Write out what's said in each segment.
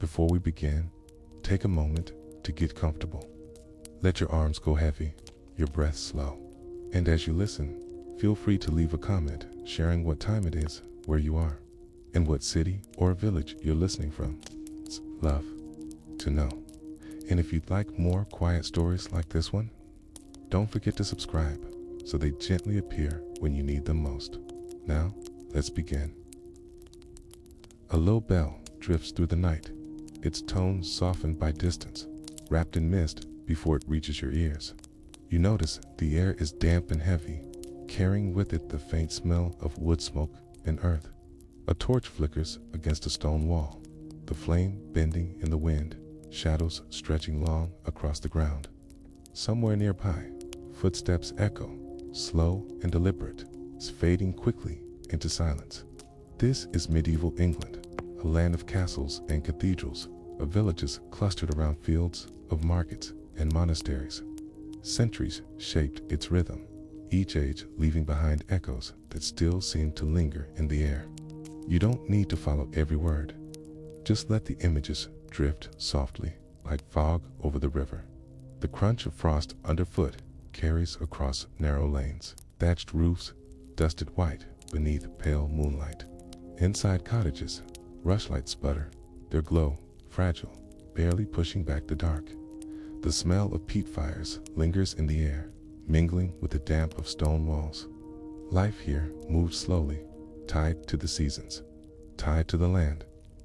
Before we begin, take a moment to get comfortable. Let your arms go heavy, your breath slow. And as you listen, feel free to leave a comment sharing what time it is, where you are, and what city or village you're listening from. It's love to know. And if you'd like more quiet stories like this one, don't forget to subscribe so they gently appear when you need them most. Now, let's begin. A low bell drifts through the night, its tones softened by distance, wrapped in mist before it reaches your ears. You notice the air is damp and heavy, carrying with it the faint smell of wood smoke and earth. A torch flickers against a stone wall, the flame bending in the wind, shadows stretching long across the ground. Somewhere nearby, footsteps echo, slow and deliberate, fading quickly into silence. This is medieval England, a land of castles and cathedrals, of villages clustered around fields, of markets and monasteries. Centuries shaped its rhythm, each age leaving behind echoes that still seem to linger in the air. You don't need to follow every word. Just let the images drift softly, like fog over the river. The crunch of frost underfoot carries across narrow lanes, thatched roofs dusted white beneath pale moonlight. Inside cottages, rushlights sputter, their glow fragile, barely pushing back the dark. The smell of peat fires lingers in the air, mingling with the damp of stone walls. Life here moves slowly, tied to the seasons, tied to the land,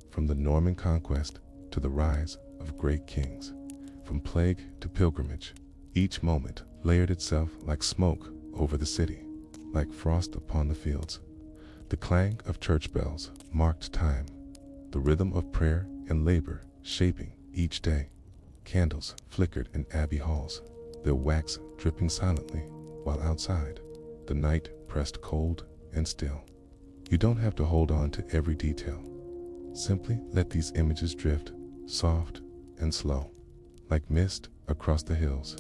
from the Norman conquest to the rise of great kings, from plague to pilgrimage. Each moment layered itself like smoke over the city, like frost upon the fields. The clang of church bells marked time, the rhythm of prayer and labor shaping each day. Candles flickered in abbey halls, their wax dripping silently, while outside, the night pressed cold and still. You don't have to hold on to every detail. Simply let these images drift, soft and slow, like mist across the hills.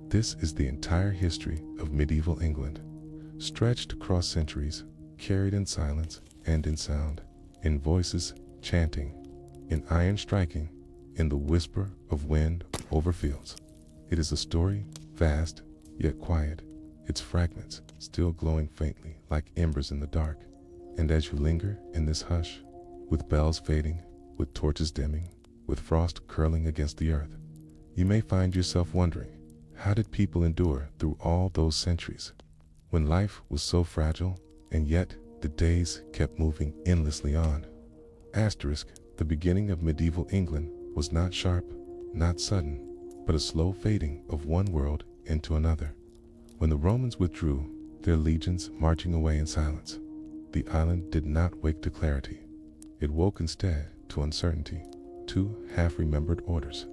This is the entire history of medieval England, stretched across centuries, carried in silence and in sound, in voices chanting, in iron striking, in the whisper of wind over fields. It is a story, vast, yet quiet, its fragments still glowing faintly like embers in the dark. And as you linger in this hush, with bells fading, with torches dimming, with frost curling against the earth, you may find yourself wondering, how did people endure through all those centuries, when life was so fragile, and yet the days kept moving endlessly on? Asterisk, the beginning of medieval England was not sharp, not sudden, but a slow fading of one world into another. When the Romans withdrew, their legions marching away in silence, the island did not wake to clarity. It woke instead to uncertainty, to half-remembered orders.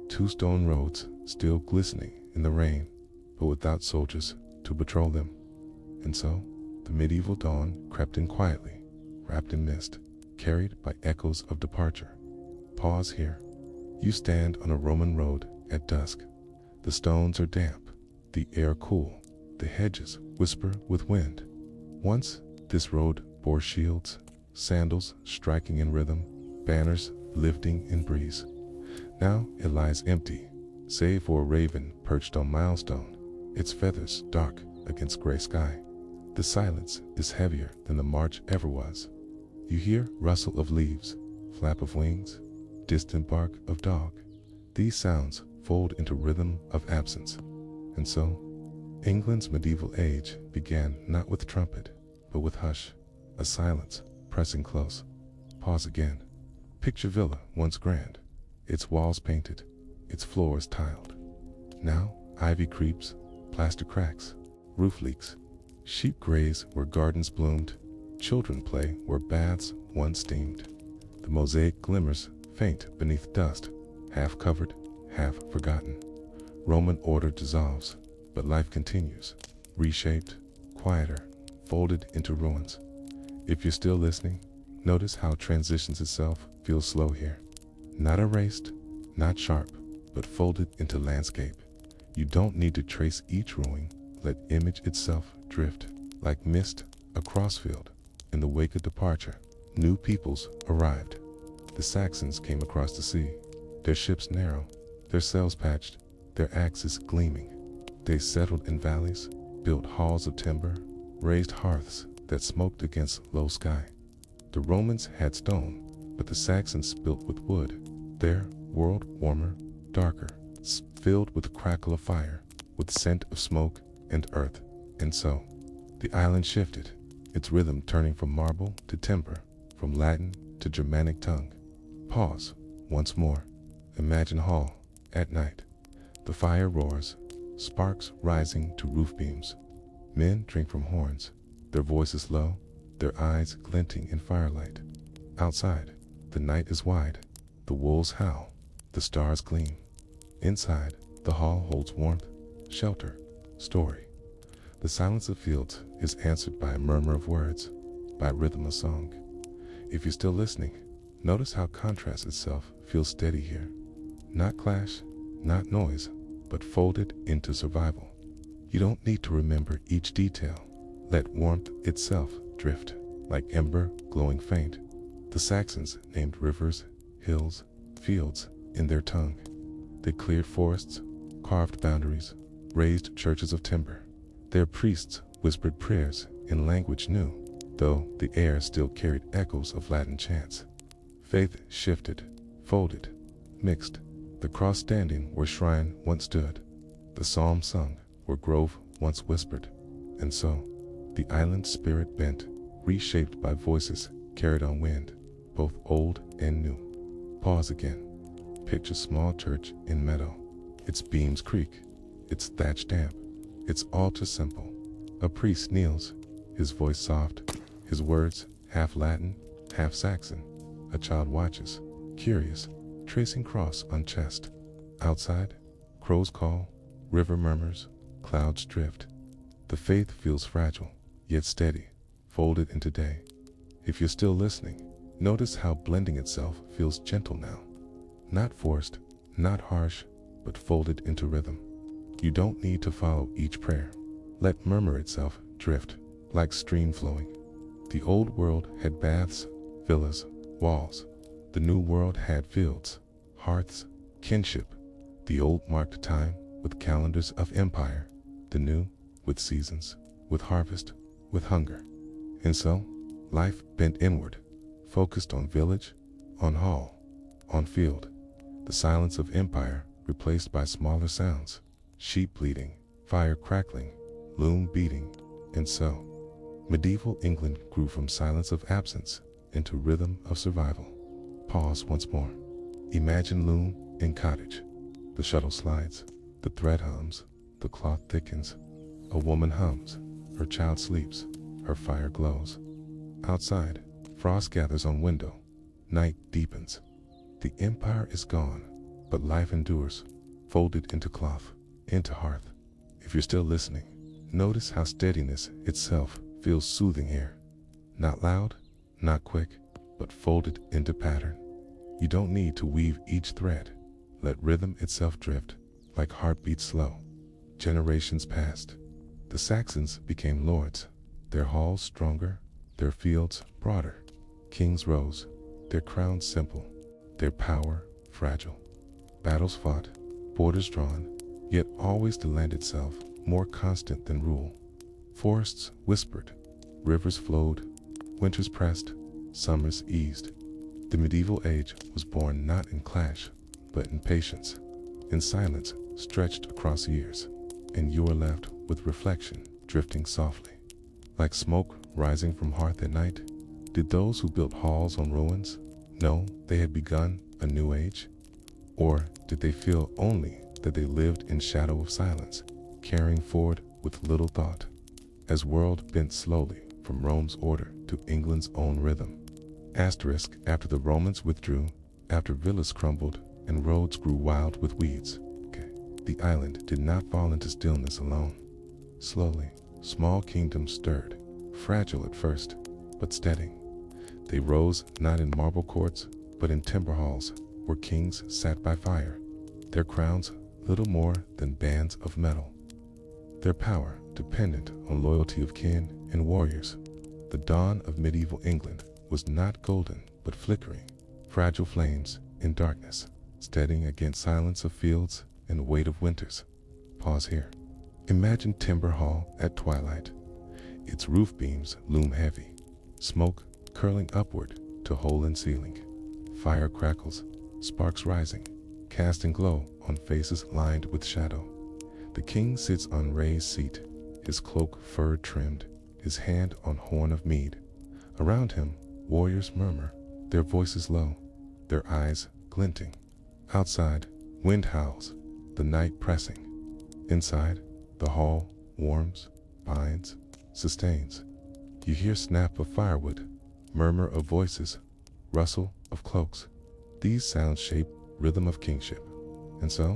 Two stone roads still glistening in the rain, but without soldiers to patrol them. And so, the medieval dawn crept in quietly, wrapped in mist, carried by echoes of departure. Pause here. You stand on a Roman road at dusk. The stones are damp, the air cool, the hedges whisper with wind. Once, this road bore shields, sandals striking in rhythm, banners lifting in breeze. Now it lies empty, save for a raven perched on milestone, its feathers dark against gray sky. The silence is heavier than the march ever was. You hear rustle of leaves, flap of wings, distant bark of dog. These sounds fold into rhythm of absence. And so, England's medieval age began not with trumpet, but with hush, a silence pressing close. Pause again. Picture villa once grand, its walls painted, its floors tiled. Now ivy creeps, plaster cracks, roof leaks. Sheep graze where gardens bloomed, children play where baths once steamed. The mosaic glimmers faint beneath dust, half covered, half forgotten. Roman order dissolves, but life continues, reshaped, quieter, folded into ruins. If you're still listening, notice how transitions itself feels slow here. Not erased, not sharp, but folded into landscape. You don't need to trace each ruin, let image itself drift, like mist across field. In the wake of departure, new peoples arrived. The the Saxons came across the sea, their ships narrow, their sails patched, their axes gleaming. They settled in valleys, built halls of timber, raised hearths that smoked against low sky. The Romans had stone, but the Saxons built with wood. Their world warmer, darker, filled with the crackle of fire, with scent of smoke and earth. And so, the island shifted, its rhythm turning from marble to timber, from Latin to Germanic tongue. Pause, once more. Imagine hall, at night. The fire roars, sparks rising to roof beams. Men drink from horns, their voices low, their eyes glinting in firelight. Outside, the night is wide, the wolves howl, the stars gleam. Inside, the hall holds warmth, shelter, story. The silence of fields is answered by a murmur of words, by rhythm of song. If you're still listening, notice how contrast itself feels steady here. Not clash, not noise, but folded into survival. You don't need to remember each detail. Let warmth itself drift, like ember glowing faint. The Saxons named rivers, hills, fields in their tongue. They cleared forests, carved boundaries, raised churches of timber. Their priests whispered prayers in language new, though the air still carried echoes of Latin chants. Faith shifted, folded, mixed. The cross standing where shrine once stood, the psalm sung where grove once whispered. And so, the island's spirit bent, reshaped by voices carried on wind, both old and new. Pause again. Picture small church in meadow. Its beams creak, its thatch damp, its altar simple. A priest kneels, his voice soft, his words half Latin, half Saxon. A child watches, curious, tracing cross on chest. Outside, crows call, river murmurs, clouds drift. The faith feels fragile, yet steady, folded into day. If you're still listening, notice how blending itself feels gentle now. Not forced, not harsh, but folded into rhythm. You don't need to follow each prayer. Let murmur itself drift, like stream flowing. The old world had baths, villas, walls. The new world had fields, hearths, kinship. The old marked time with calendars of empire, the new with seasons, with harvest, with hunger. And so, life bent inward, focused on village, on hall, on field. The silence of empire replaced by smaller sounds, sheep bleating, fire crackling, loom beating. And so, medieval England grew from silence of absence into rhythm of survival. Pause once more. Imagine loom and cottage. The shuttle slides, the thread hums, the cloth thickens. A woman hums, her child sleeps, her fire glows. Outside, frost gathers on window, night deepens. The empire is gone, but life endures, folded into cloth, into hearth. If you're still listening, notice how steadiness itself feels soothing here. Not loud, not quick, but folded into pattern. You don't need to weave each thread. Let rhythm itself drift, like heartbeats slow. Generations passed. The Saxons became lords, their halls stronger, their fields broader. Kings rose, their crowns simple, their power fragile. Battles fought, borders drawn, yet always the land itself more constant than rule. Forests whispered, rivers flowed, winters pressed, summers eased. The medieval age was born not in clash, but in patience, in silence stretched across years, and you are left with reflection drifting softly. Like smoke rising from hearth at night, did those who built halls on ruins know they had begun a new age? Or did they feel only that they lived in shadow of silence, carrying forward with little thought, as world bent slowly from Rome's order to England's own rhythm? Asterisk, after the Romans withdrew, after villas crumbled and roads grew wild with weeds, the island did not fall into stillness alone. Slowly, small kingdoms stirred, fragile at first, but steady. They rose not in marble courts, but in timber halls, where kings sat by fire, their crowns little more than bands of metal. Their power dependent on loyalty of kin and warriors. The dawn of medieval England was not golden, but flickering, fragile flames in darkness, steadying against silence of fields and weight of winters. Pause here. Imagine Timber Hall at twilight. Its roof beams loom heavy, smoke curling upward to hole in ceiling. Fire crackles, sparks rising, casting glow on faces lined with shadow. The king sits on raised seat, his cloak fur trimmed, his hand on horn of mead. Around him, warriors murmur, their voices low, their eyes glinting. Outside, wind howls, the night pressing. Inside, the hall warms, binds, sustains. You hear snap of firewood, murmur of voices, rustle of cloaks. These sounds shape rhythm of kingship. And so,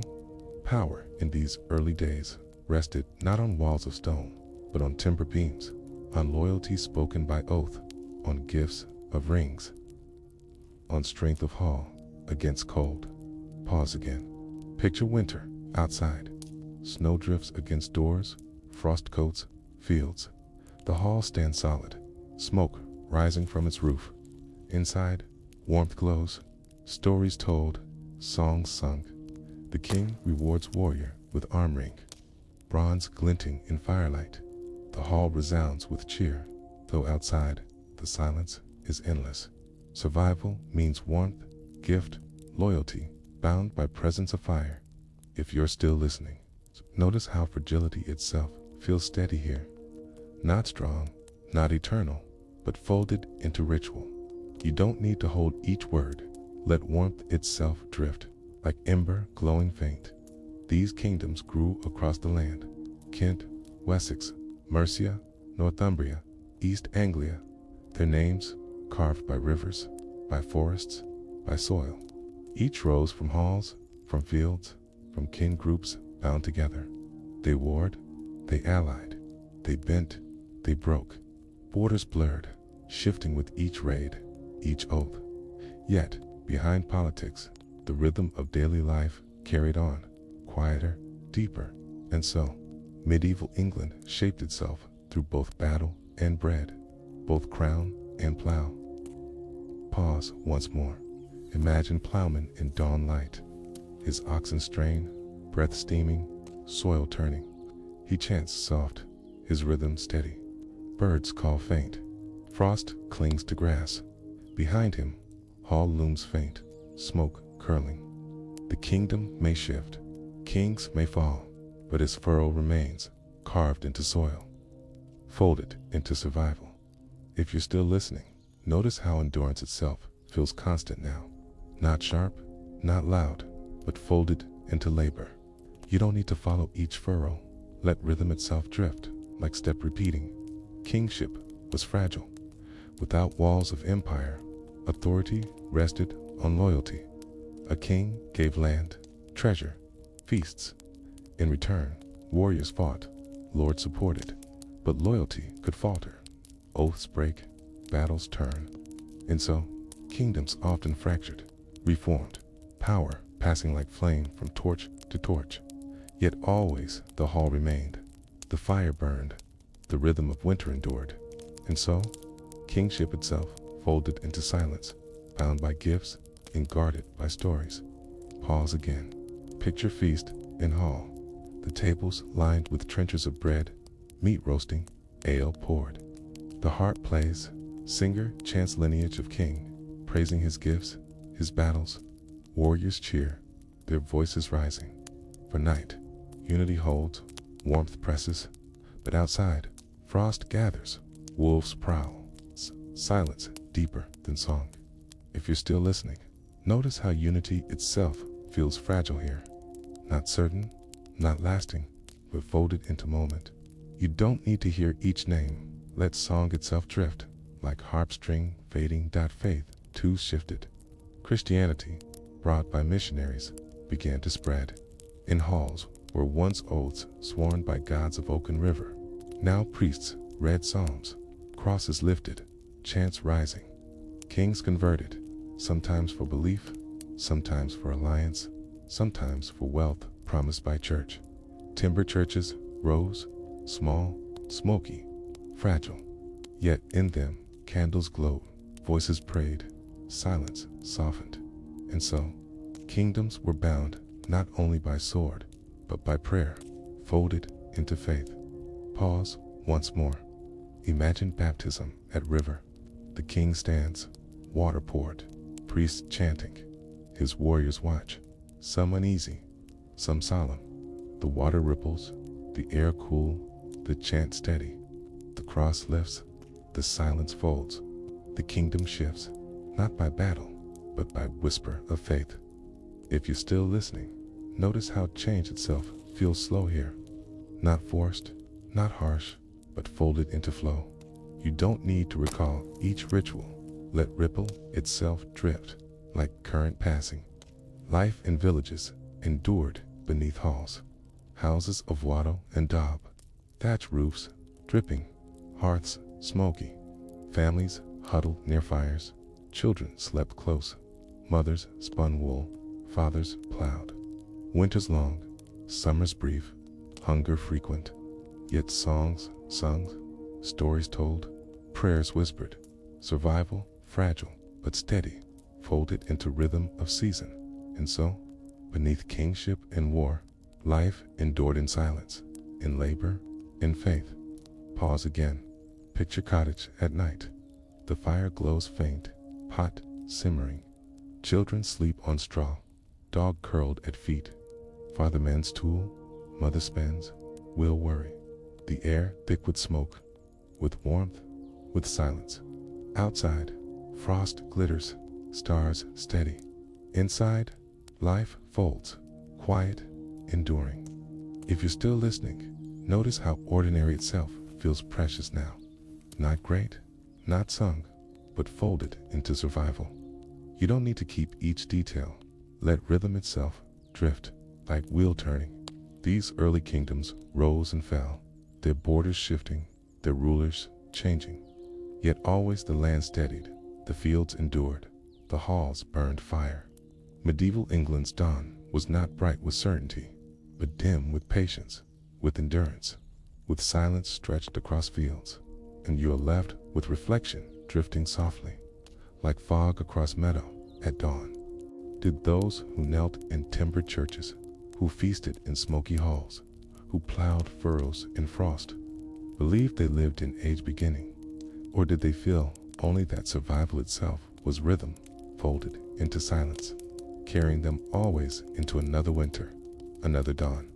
power in these early days rested not on walls of stone, but on timber beams, on loyalty spoken by oath, on gifts of rings, on strength of hall against cold. Pause again. Picture winter outside. Snow drifts against doors, frost coats, fields. The hall stands solid, smoke rising from its roof. Inside, warmth glows, stories told, songs sung. The king rewards warrior with arm ring, bronze glinting in firelight. The hall resounds with cheer, though outside, the silence is endless. Survival means warmth, gift, loyalty, bound by presence of fire. If you're still listening, notice how fragility itself feels steady here. Not strong, not eternal, but folded into ritual. You don't need to hold each word. Let warmth itself drift, like ember glowing faint. These kingdoms grew across the land. Kent, Wessex, Mercia, Northumbria, East Anglia. Their names carved by rivers, by forests, by soil. Each rose from halls, from fields, from kin groups bound together. They warred, they allied, they bent, they broke. Borders blurred, shifting with each raid, each oath. Yet, behind politics, the rhythm of daily life carried on, quieter, deeper. And so, medieval England shaped itself through both battle and bread, both crown and plow. Pause once more. Imagine plowman in dawn light, his oxen strain, breath steaming, soil turning. He chants soft, his rhythm steady. Birds call faint, frost clings to grass. Behind him, hall looms faint, smoke curling. The kingdom may shift, kings may fall, but his furrow remains, carved into soil, folded into survival. If you're still listening, notice how endurance itself feels constant now. Not sharp, not loud, but folded into labor. You don't need to follow each furrow. Let rhythm itself drift, like step repeating. Kingship was fragile. Without walls of empire, authority rested on loyalty. A king gave land, treasure, feasts. In return, warriors fought, lords supported. But loyalty could falter. Oaths break, battles turn. And so, kingdoms often fractured, reformed, power passing like flame from torch to torch. Yet always the hall remained. The fire burned, the rhythm of winter endured. And so, kingship itself folded into silence, bound by gifts and guarded by stories. Pause again. Picture feast in hall. The tables lined with trenchers of bread, meat roasting, ale poured. The harp plays, singer chants lineage of king, praising his gifts, his battles. Warriors cheer, their voices rising. For night, unity holds, warmth presses. But outside, frost gathers, wolves prowl. Silence deeper than song. If you're still listening, notice how unity itself feels fragile here. Not certain, not lasting, but folded into moment. You don't need to hear each name. Let song itself drift, like harp string fading. Faith too shifted. Christianity, brought by missionaries, began to spread. In halls were once oaths sworn by gods of Oaken River. Now priests read psalms, crosses lifted, chants rising. Kings converted, sometimes for belief, sometimes for alliance, sometimes for wealth promised by church. Timber churches rose, small, smoky, fragile. Yet in them, candles glowed, voices prayed, silence softened. And so, kingdoms were bound not only by sword, but by prayer, folded into faith. Pause once more. Imagine baptism at river. The king stands, water poured, priests chanting. His warriors watch, some uneasy, some solemn. The water ripples, the air cool, the chant steady. The cross lifts, the silence folds. The kingdom shifts, not by battle, but by whisper of faith. If you're still listening, notice how change itself feels slow here. Not forced, not harsh, but folded into flow. You don't need to recall each ritual. Let ripple itself drift like current passing. Life in villages endured beneath halls. Houses of wattle and daub, thatch roofs dripping, hearths smoky. Families huddled near fires. Children slept close. Mothers spun wool. Fathers plowed. Winters long, summers brief, hunger frequent. Yet songs sung, stories told, prayers whispered. Survival fragile but steady, folded into rhythm of season. And so, beneath kingship and war, life endured in silence, in labor, in faith. Pause again. Picture cottage at night. The fire glows faint, pot simmering. Children sleep on straw, dog curled at feet. Father mends tool, mother spends, will worry. The air thick with smoke, with warmth, with silence. Outside, frost glitters, stars steady. Inside, life folds, quiet, enduring. If you're still listening, notice how ordinary itself feels precious now. Not great, not sung, but folded into survival. You don't need to keep each detail. Let rhythm itself drift, like wheel turning. These early kingdoms rose and fell, their borders shifting, their rulers changing. Yet always the land steadied, the fields endured, the halls burned fire. Medieval England's dawn was not bright with certainty, but dim with patience, with endurance, with silence stretched across fields. And you are left with reflection drifting softly, like fog across meadow at dawn. Did those who knelt in timbered churches, who feasted in smoky halls, who plowed furrows in frost, believe they lived in age beginning? Or did they feel only that survival itself was rhythm, folded into silence, carrying them always into another winter, another dawn?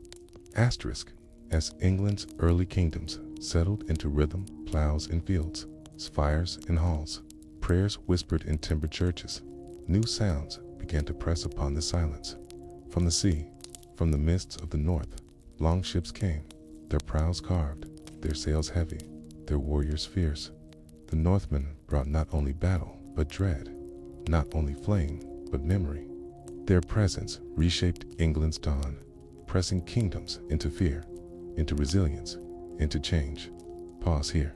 Asterisk. As England's early kingdoms settled into rhythm, plows in fields, fires in halls, prayers whispered in timbered churches, new sounds began to press upon the silence. From the sea, from the mists of the north, long ships came, their prows carved, their sails heavy, their warriors fierce. The Northmen brought not only battle, but dread, not only flame, but memory. Their presence reshaped England's dawn, pressing kingdoms into fear, into resilience, into change. Pause here.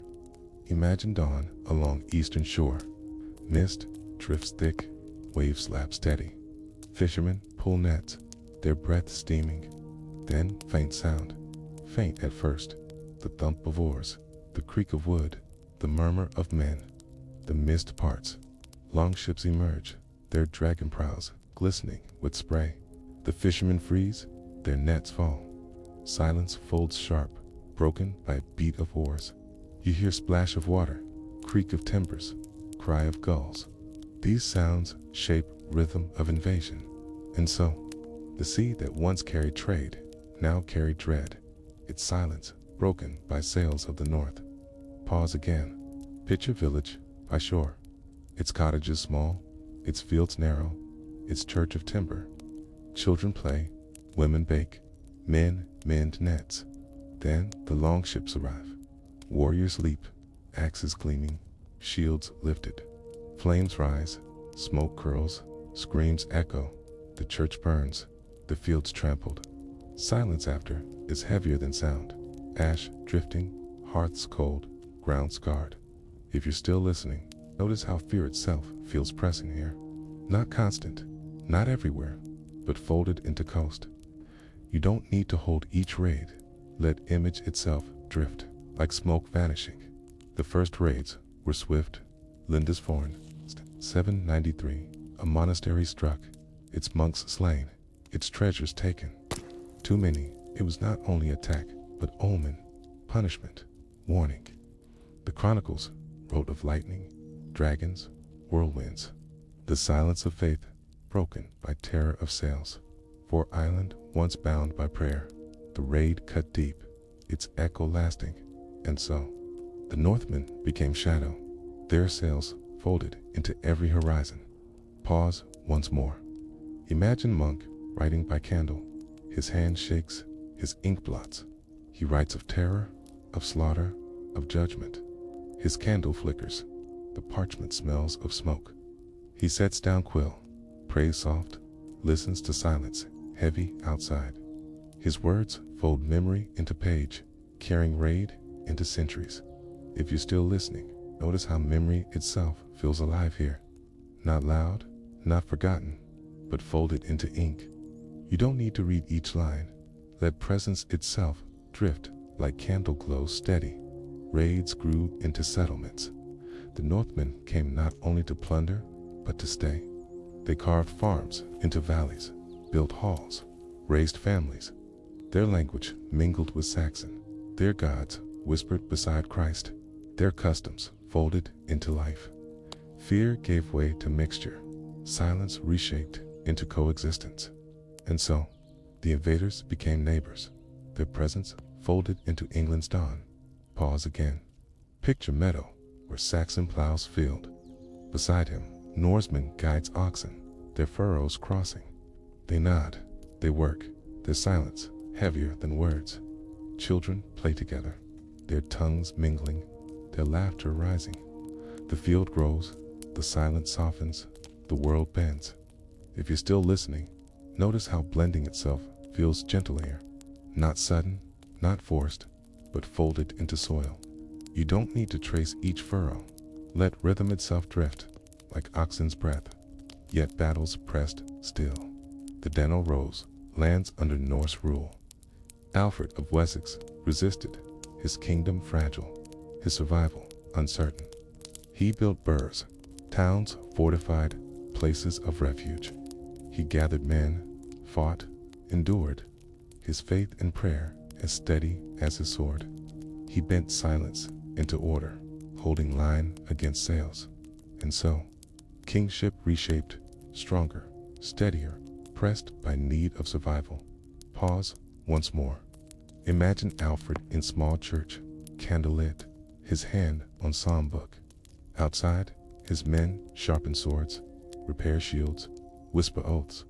Imagine dawn along eastern shore. Mist drifts thick, waves lap steady. Fishermen pull nets, their breath steaming. Then faint sound, faint at first, the thump of oars, the creak of wood, the murmur of men. The mist parts. Long ships emerge, their dragon prows glistening with spray. The fishermen freeze, their nets fall. Silence folds sharp, broken by a beat of oars. You hear splash of water, creak of timbers, cry of gulls. These sounds shape rhythm of invasion. And so, the sea that once carried trade, now carried dread, its silence broken by sails of the north. Pause again. Picture village by shore. Its cottages small, its fields narrow, its church of timber. Children play, women bake, men mend nets. Then the long ships arrive. Warriors leap, axes gleaming, shields lifted. Flames rise, smoke curls, screams echo. The church burns, the fields trampled. Silence after is heavier than sound. Ash drifting, hearths cold, ground scarred. If you're still listening, notice how fear itself feels pressing here. Not constant, not everywhere, but folded into coast. You don't need to hold each raid. Let image itself drift, like smoke vanishing. The first raids were swift, Lindisfarne, 793, a monastery struck, its monks slain, its treasures taken. Too many, it was not only attack, but omen, punishment, warning. The chronicles wrote of lightning, dragons, whirlwinds. The silence of faith broken by terror of sails. For island once bound by prayer, the raid cut deep, its echo lasting. And so, the Northmen became shadow, their sails folded into every horizon. Pause once more. Imagine monk writing by candle. His hand shakes, his ink blots. He writes of terror, of slaughter, of judgment. His candle flickers. The parchment smells of smoke. He sets down quill, prays soft, listens to silence, heavy outside. His words fold memory into page, carrying raid into centuries. If you're still listening, notice how memory itself feels alive here. Not loud, not forgotten, but folded into ink. You don't need to read each line. Let presence itself drift like candle glow steady. Raids grew into settlements. The Northmen came not only to plunder, but to stay. They carved farms into valleys, built halls, raised families. Their language mingled with Saxon. Their gods whispered beside Christ. Their customs folded into life. Fear gave way to mixture. Silence reshaped into coexistence. And so, the invaders became neighbors. Their presence folded into England's dawn. Pause again. Picture meadow where Saxon plows field. Beside him, Norseman guides oxen, their furrows crossing. They nod, they work, their silence heavier than words. Children play together, their tongues mingling, their laughter rising. The field grows, the silence softens, the world bends. If you're still listening, notice how blending itself feels gentle here. Not sudden, not forced, but folded into soil. You don't need to trace each furrow. Let rhythm itself drift, like oxen's breath. Yet battles pressed still. The Danell rose, lands under Norse rule. Alfred of Wessex resisted, his kingdom fragile, his survival uncertain. He built burhs, towns fortified, places of refuge. He gathered men, fought, endured, his faith and prayer as steady as his sword. He bent silence into order, holding line against sails. And so, kingship reshaped, stronger, steadier, pressed by need of survival. Pause once more. Imagine Alfred in small church, candlelit, his hand on psalm book. Outside, his men sharpen swords, repair shields, whisper oaths.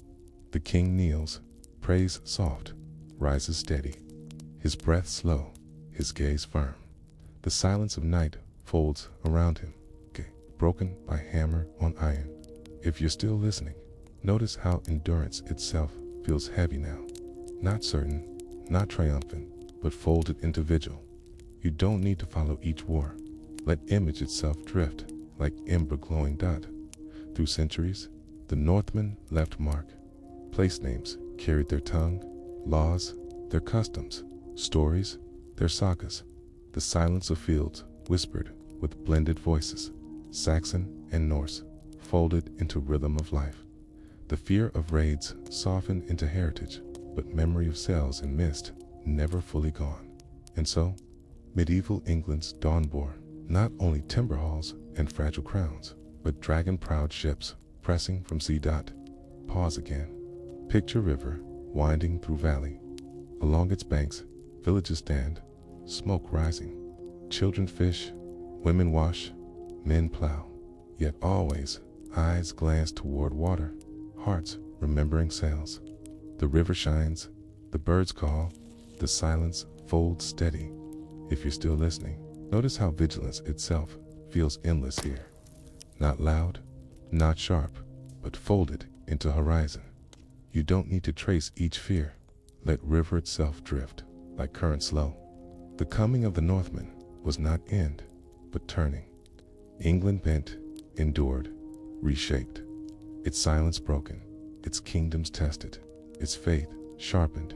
The king kneels, prays soft, rises steady, his breath slow, his gaze firm. The silence of night folds around him, broken by hammer on iron. If you're still listening, notice how endurance itself feels heavy now. Not certain, not triumphant, but folded into vigil. You don't need to follow each war. Let image itself drift like ember glowing dot. Through centuries, the Northmen left mark. Place names carried their tongue, laws, their customs, stories, their sagas. The silence of fields whispered with blended voices, Saxon and Norse, folded into rhythm of life. The fear of raids softened into heritage, but memory of sails and mist never fully gone. And so, medieval England's dawn bore not only timber halls and fragile crowns, but dragon-proud ships pressing from sea dot. Pause again. Picture river winding through valley. Along its banks, villages stand, smoke rising. Children fish, women wash, men plow. Yet always, eyes glance toward water, hearts remembering sails. The river shines, the birds call, the silence folds steady. If you're still listening, notice how vigilance itself feels endless here. Not loud, not sharp, but folded into horizon. You don't need to trace each fear. Let river itself drift, like current slow. The coming of the Northmen was not end, but turning. England bent, endured, reshaped. Its silence broken, its kingdoms tested, its faith sharpened.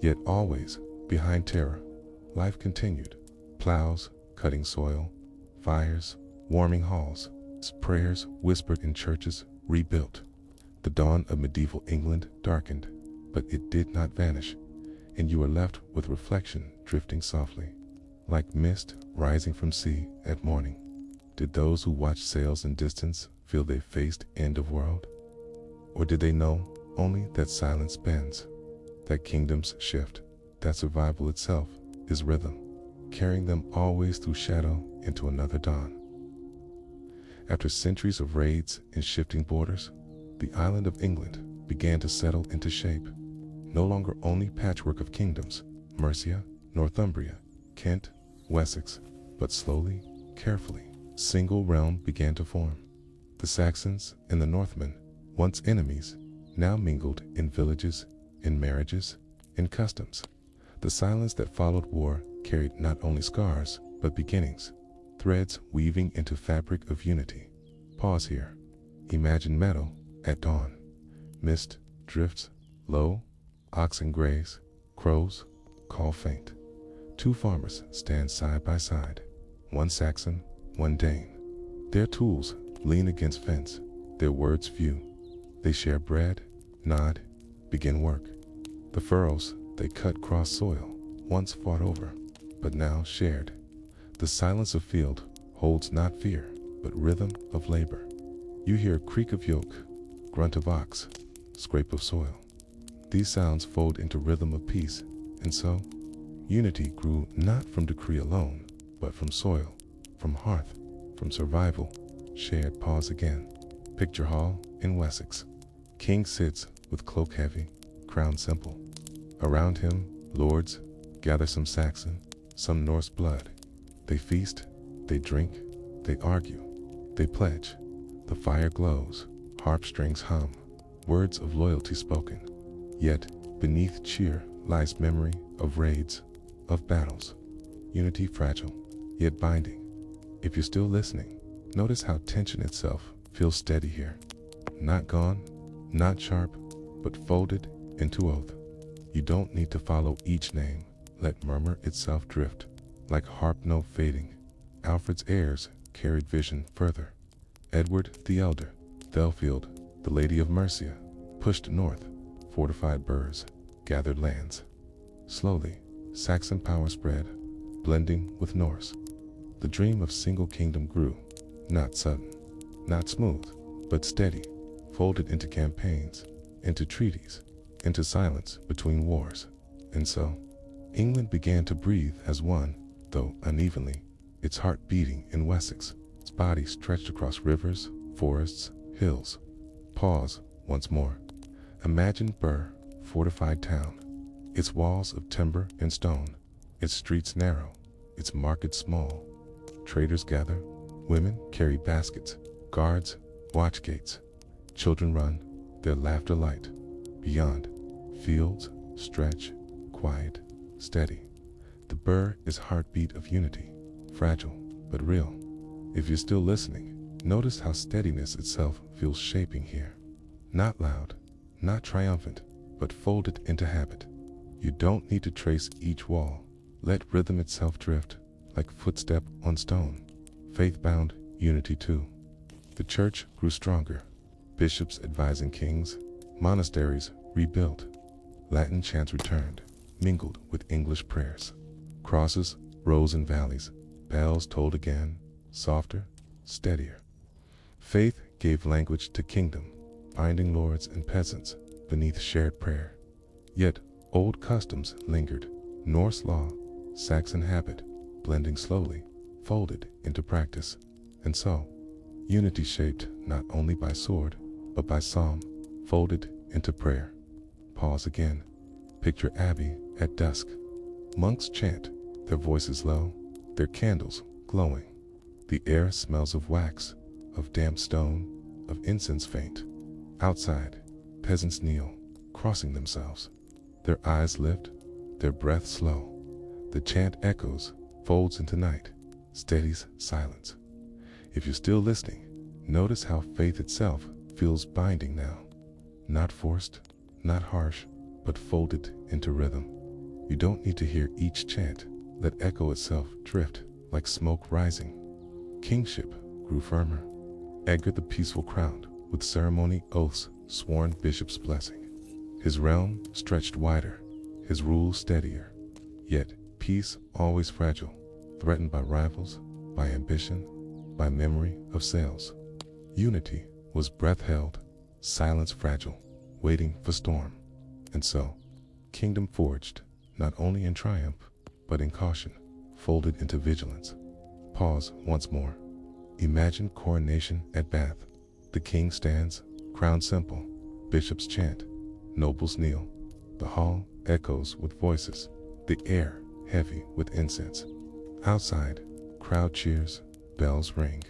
Yet always, behind terror, life continued. Plows, cutting soil, fires, warming halls. Prayers whispered in churches rebuilt. The dawn of medieval England darkened, but it did not vanish, and you were left with reflection drifting softly, like mist rising from sea at morning. Did those who watched sails in distance feel they faced end of world? Or did they know only that silence bends, that kingdoms shift, that survival itself is rhythm, carrying them always through shadow into another dawn? After centuries of raids and shifting borders, the island of England began to settle into shape. No longer only patchwork of kingdoms, Mercia, Northumbria, Kent, Wessex, but slowly, carefully, single realm began to form. The Saxons and the Northmen, once enemies, now mingled in villages, in marriages, in customs. The silence that followed war carried not only scars, but beginnings, threads weaving into fabric of unity. Pause here. Imagine meadow at dawn. Mist drifts low, oxen graze, crows call faint. Two farmers stand side by side, one Saxon, one Dane. Their tools lean against fence, their words few. They share bread, nod, begin work. The furrows they cut cross soil, once fought over, but now shared. The silence of field holds not fear, but rhythm of labor. You hear creak of yoke, grunt of ox, scrape of soil. These sounds fold into rhythm of peace, and so, unity grew not from decree alone, but from soil, from hearth, from survival. Shared pause again. Picture hall in Wessex. King sits with cloak heavy, crown simple. Around him, lords gather, some Saxon, some Norse blood. They feast, they drink, they argue, they pledge. The fire glows, harp strings hum, words of loyalty spoken. Yet, beneath cheer lies memory of raids, of battles. Unity fragile, yet binding. If you're still listening, notice how tension itself feels steady here. Not gone, not sharp, but folded into oath. You don't need to follow each name. Let murmur itself drift, like harp note fading. Alfred's heirs carried vision further. Edward the Elder, Thelfield, the Lady of Mercia, pushed north, fortified burhs, gathered lands. Slowly, Saxon power spread, blending with Norse. The dream of single kingdom grew, not sudden, not smooth, but steady, folded into campaigns, into treaties, into silence between wars. And so, England began to breathe as one, though unevenly, its heart beating in Wessex, its body stretched across rivers, forests, hills. Pause once more. Imagine Burr, fortified town, its walls of timber and stone, its streets narrow, its markets small. Traders gather, women carry baskets, guards watch gates. Children run, their laughter light. Beyond, fields stretch, quiet, steady. The Burr is heartbeat of unity, fragile but real. If you're still listening, notice how steadiness itself feels shaping here. Not loud, not triumphant, but folded into habit. You don't need to trace each wall. Let rhythm itself drift, like footstep on stone. Faith-bound unity too. The church grew stronger, bishops advising kings, monasteries rebuilt. Latin chants returned, mingled with English prayers. Crosses rose in valleys, bells tolled again, softer, steadier. Faith gave language to kingdom, binding lords and peasants beneath shared prayer. Yet old customs lingered, Norse law, Saxon habit, blending slowly, folded into practice. And so, unity shaped not only by sword, but by psalm, folded into prayer. Pause again. Picture abbey at dusk. Monks chant, their voices low, their candles glowing. The air smells of wax, of damp stone, of incense faint. Outside, peasants kneel, crossing themselves. Their eyes lift, their breath slow. The chant echoes, folds into night, steadies silence. If you're still listening, notice how faith itself feels binding now. Not forced, not harsh, but folded into rhythm. You don't need to hear each chant. Let echo itself drift like smoke rising. Kingship grew firmer. Edgar the Peaceful crowned, with ceremony, oaths, sworn bishop's blessing. His realm stretched wider, his rule steadier. Yet peace always fragile, threatened by rivals, by ambition, by memory of sales. Unity was breath held, silence fragile, waiting for storm. And so, kingdom forged, not only in triumph, but in caution, folded into vigilance. Pause once more. Imagine coronation at Bath. The king stands, crown simple, bishops chant, nobles kneel. The hall echoes with voices, the air heavy with incense. Outside, crowd cheers, bells ring.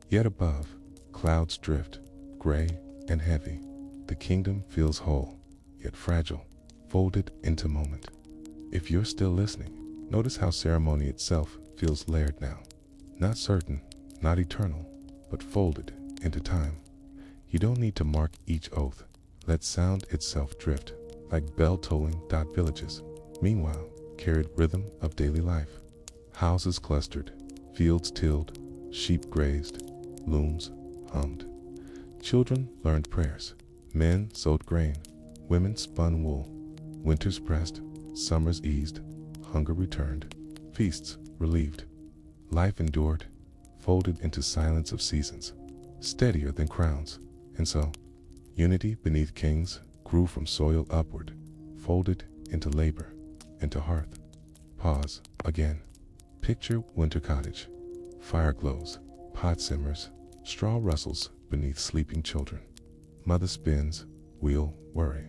Yet above, clouds drift, gray and heavy. The kingdom feels whole, yet fragile, folded into moment. If you're still listening, notice how ceremony itself feels layered now. Not certain, not eternal, but folded into time. You don't need to mark each oath. Let sound itself drift, like bell-tolling dot villages. Meanwhile, carried rhythm of daily life. Houses clustered, fields tilled, sheep grazed, looms hummed. Children learned prayers, men sowed grain, women spun wool. Winters pressed, summers eased, hunger returned, feasts relieved. Life endured, folded into silence of seasons, steadier than crowns. And so, unity beneath kings grew from soil upward, folded into labor, into hearth. Pause again. Picture winter cottage. Fire glows, pot simmers, straw rustles beneath sleeping children. Mother spins, wheel worry.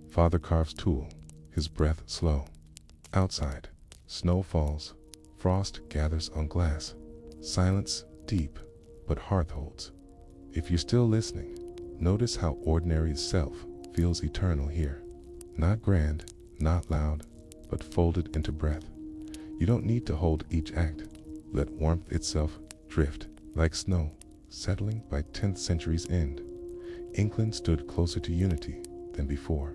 Father carves tool, his breath slow. Outside, snow falls, frost gathers on glass. Silence deep, but hearth holds. If you're still listening, notice how ordinary itself feels eternal here. Not grand, not loud, but folded into breath. You don't need to hold each act. Let warmth itself drift like snow, settling by 10th century's end. England stood closer to unity than before.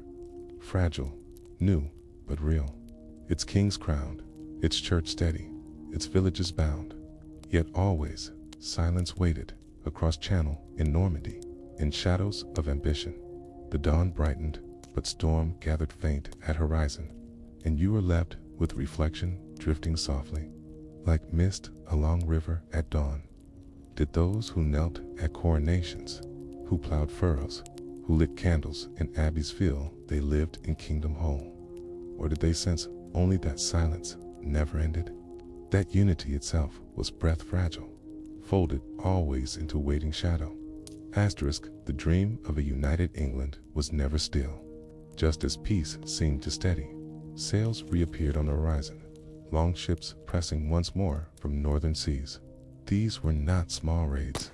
Fragile, new, but real. Its kings crowned, its church steady, its villages bound. Yet always, silence waited across channel in Normandy, in shadows of ambition. The dawn brightened, but storm gathered faint at horizon, and you were left with reflection drifting softly, like mist along river at dawn. Did those who knelt at coronations, who plowed furrows, who lit candles in abbeys feel they lived in kingdom whole? Or did they sense only that silence never ended? That unity itself was breath fragile, folded always into waiting shadow. Asterisk, the dream of a united England was never still. Just as peace seemed to steady, sails reappeared on the horizon, long ships pressing once more from northern seas. These were not small raids,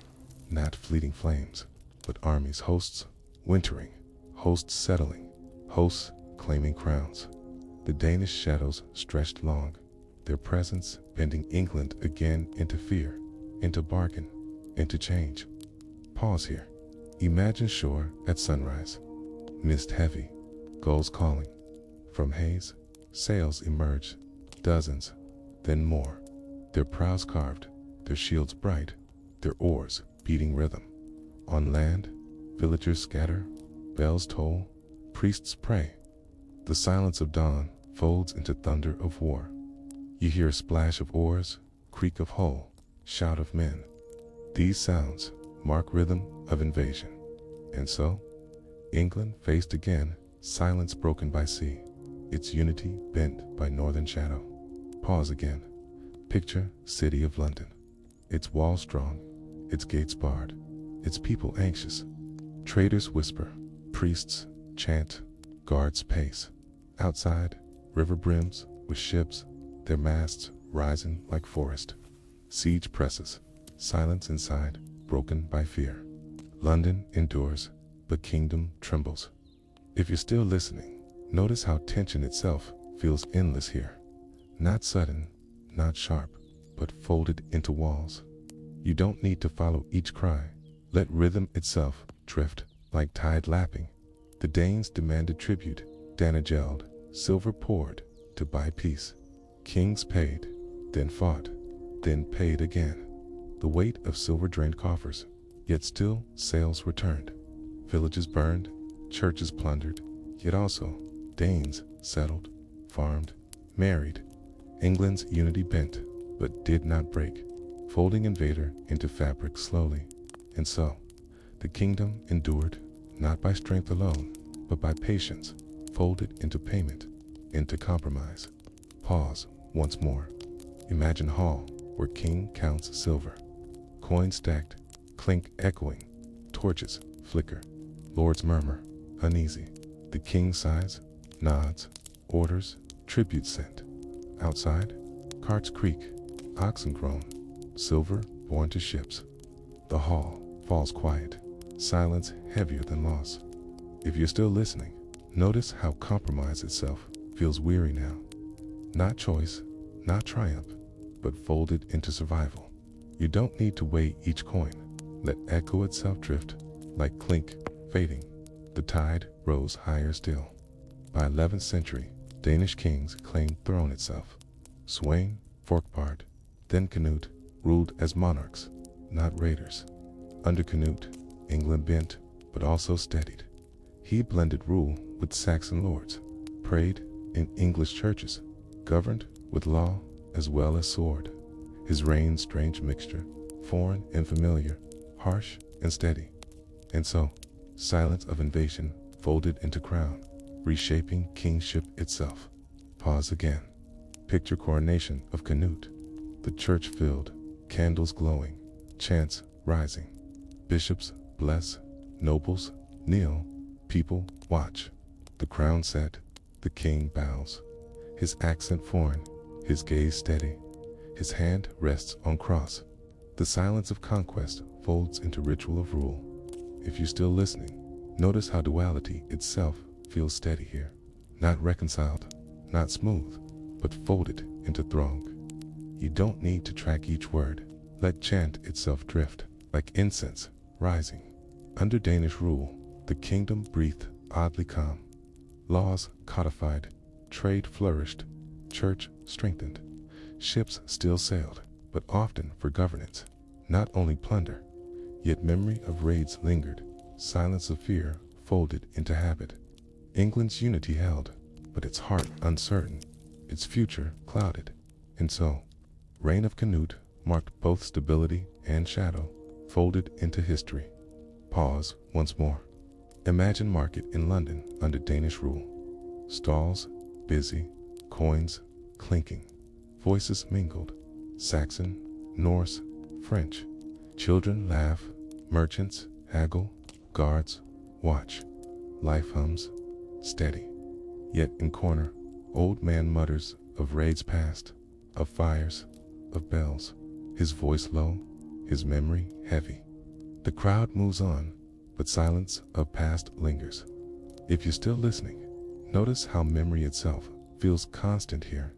not fleeting flames, but armies, hosts wintering, hosts settling, hosts claiming crowns. The Danish shadows stretched long, their presence bending England again into fear, into bargain, into change. Pause here. Imagine shore at sunrise. Mist heavy, gulls calling. From haze, sails emerge, dozens, then more. Their prows carved, their shields bright, their oars beating rhythm. On land, villagers scatter, bells toll, priests pray. The silence of dawn folds into thunder of war. You hear a splash of oars, creak of hull, shout of men. These sounds mark rhythm of invasion. And so, England faced again silence broken by sea, its unity bent by northern shadow. Pause again. Picture city of London, its walls strong, its gates barred, its people anxious. Traders whisper, priests chant, guards pace. Outside, river brims with ships, their masts rising like forest. Siege presses, silence inside, broken by fear. London endures, but kingdom trembles. If you're still listening, notice how tension itself feels endless here. Not sudden, not sharp, but folded into walls. You don't need to follow each cry. Let rhythm itself drift like tide lapping. The Danes demanded tribute, Danegeld, silver poured to buy peace. Kings paid, then fought, then paid again. The weight of silver drained coffers. Yet still sails returned, villages burned, churches plundered, yet also Danes settled, farmed, married. England's unity bent, but did not break, folding invader into fabric slowly. And so, the kingdom endured, not by strength alone, but by patience, folded into payment, into compromise. Pause once more. Imagine hall where king counts silver, coins stacked, clink echoing, torches flicker, lords murmur, uneasy. The king sighs, nods, orders, tribute sent. Outside, carts creak, oxen groan, silver borne to ships. The hall falls quiet, silence heavier than loss. If you're still listening, notice how compromise itself feels weary now. Not choice, not triumph, but folded into survival. You don't need to weigh each coin. Let echo itself drift, like clink, fading. The tide rose higher still. By 11th century, Danish kings claimed throne itself. Sweyn, Forkbard, then Canute ruled as monarchs, not raiders. Under Canute, England bent, but also steadied. He blended rule with Saxon lords, prayed in English churches, governed with law as well as sword. His reign's strange mixture, foreign and familiar, harsh and steady. And so, silence of invasion folded into crown, reshaping kingship itself. Pause again. Picture coronation of Canute. The church filled, candles glowing, chants rising. Bishops bless, nobles kneel, people watch. The crown set, the king bows. His accent foreign, his gaze steady. His hand rests on cross. The silence of conquest folds into ritual of rule. If you're still listening, notice how duality itself feels steady here. Not reconciled, not smooth, but folded into throng. You don't need to track each word. Let chant itself drift, like incense rising. Under Danish rule, the kingdom breathed oddly calm. Laws codified, trade flourished, church strengthened. Ships still sailed, but often for governance, not only plunder. Yet memory of raids lingered, silence of fear folded into habit. England's unity held, but its heart uncertain, its future clouded. And so, reign of Canute marked both stability and shadow, folded into history. Pause once more. Imagine market in London under Danish rule. Stalls busy, coins clinking, voices mingled, Saxon, Norse, French. Children laugh, merchants haggle, guards watch. Life hums, steady. Yet in corner, old man mutters of raids past, of fires, of bells. His voice low, his memory heavy. The crowd moves on, but silence of past lingers. If you're still listening, notice how memory itself feels constant here.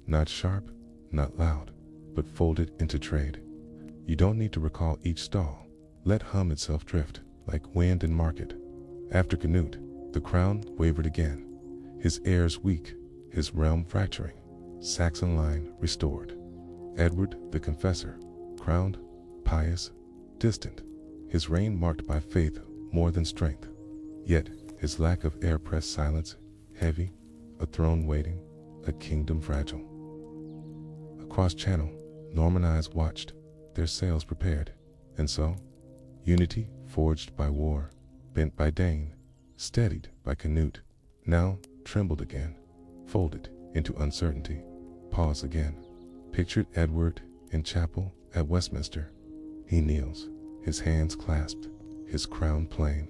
Not sharp, not loud, but folded into trade. You don't need to recall each stall. Let hum itself drift, like wind in market. After Canute, the crown wavered again. His heirs weak, his realm fracturing. Saxon line restored. Edward the Confessor, crowned, pious, distant. His reign marked by faith more than strength. Yet his lack of heir pressed silence, heavy, a throne waiting, a kingdom fragile. Across channel, Norman eyes watched, their sails prepared. And so, unity forged by war, bent by Dane, steadied by Canute, now trembled again, folded into uncertainty. Pause again. Pictured Edward in chapel at Westminster. He kneels, his hands clasped, his crown plain.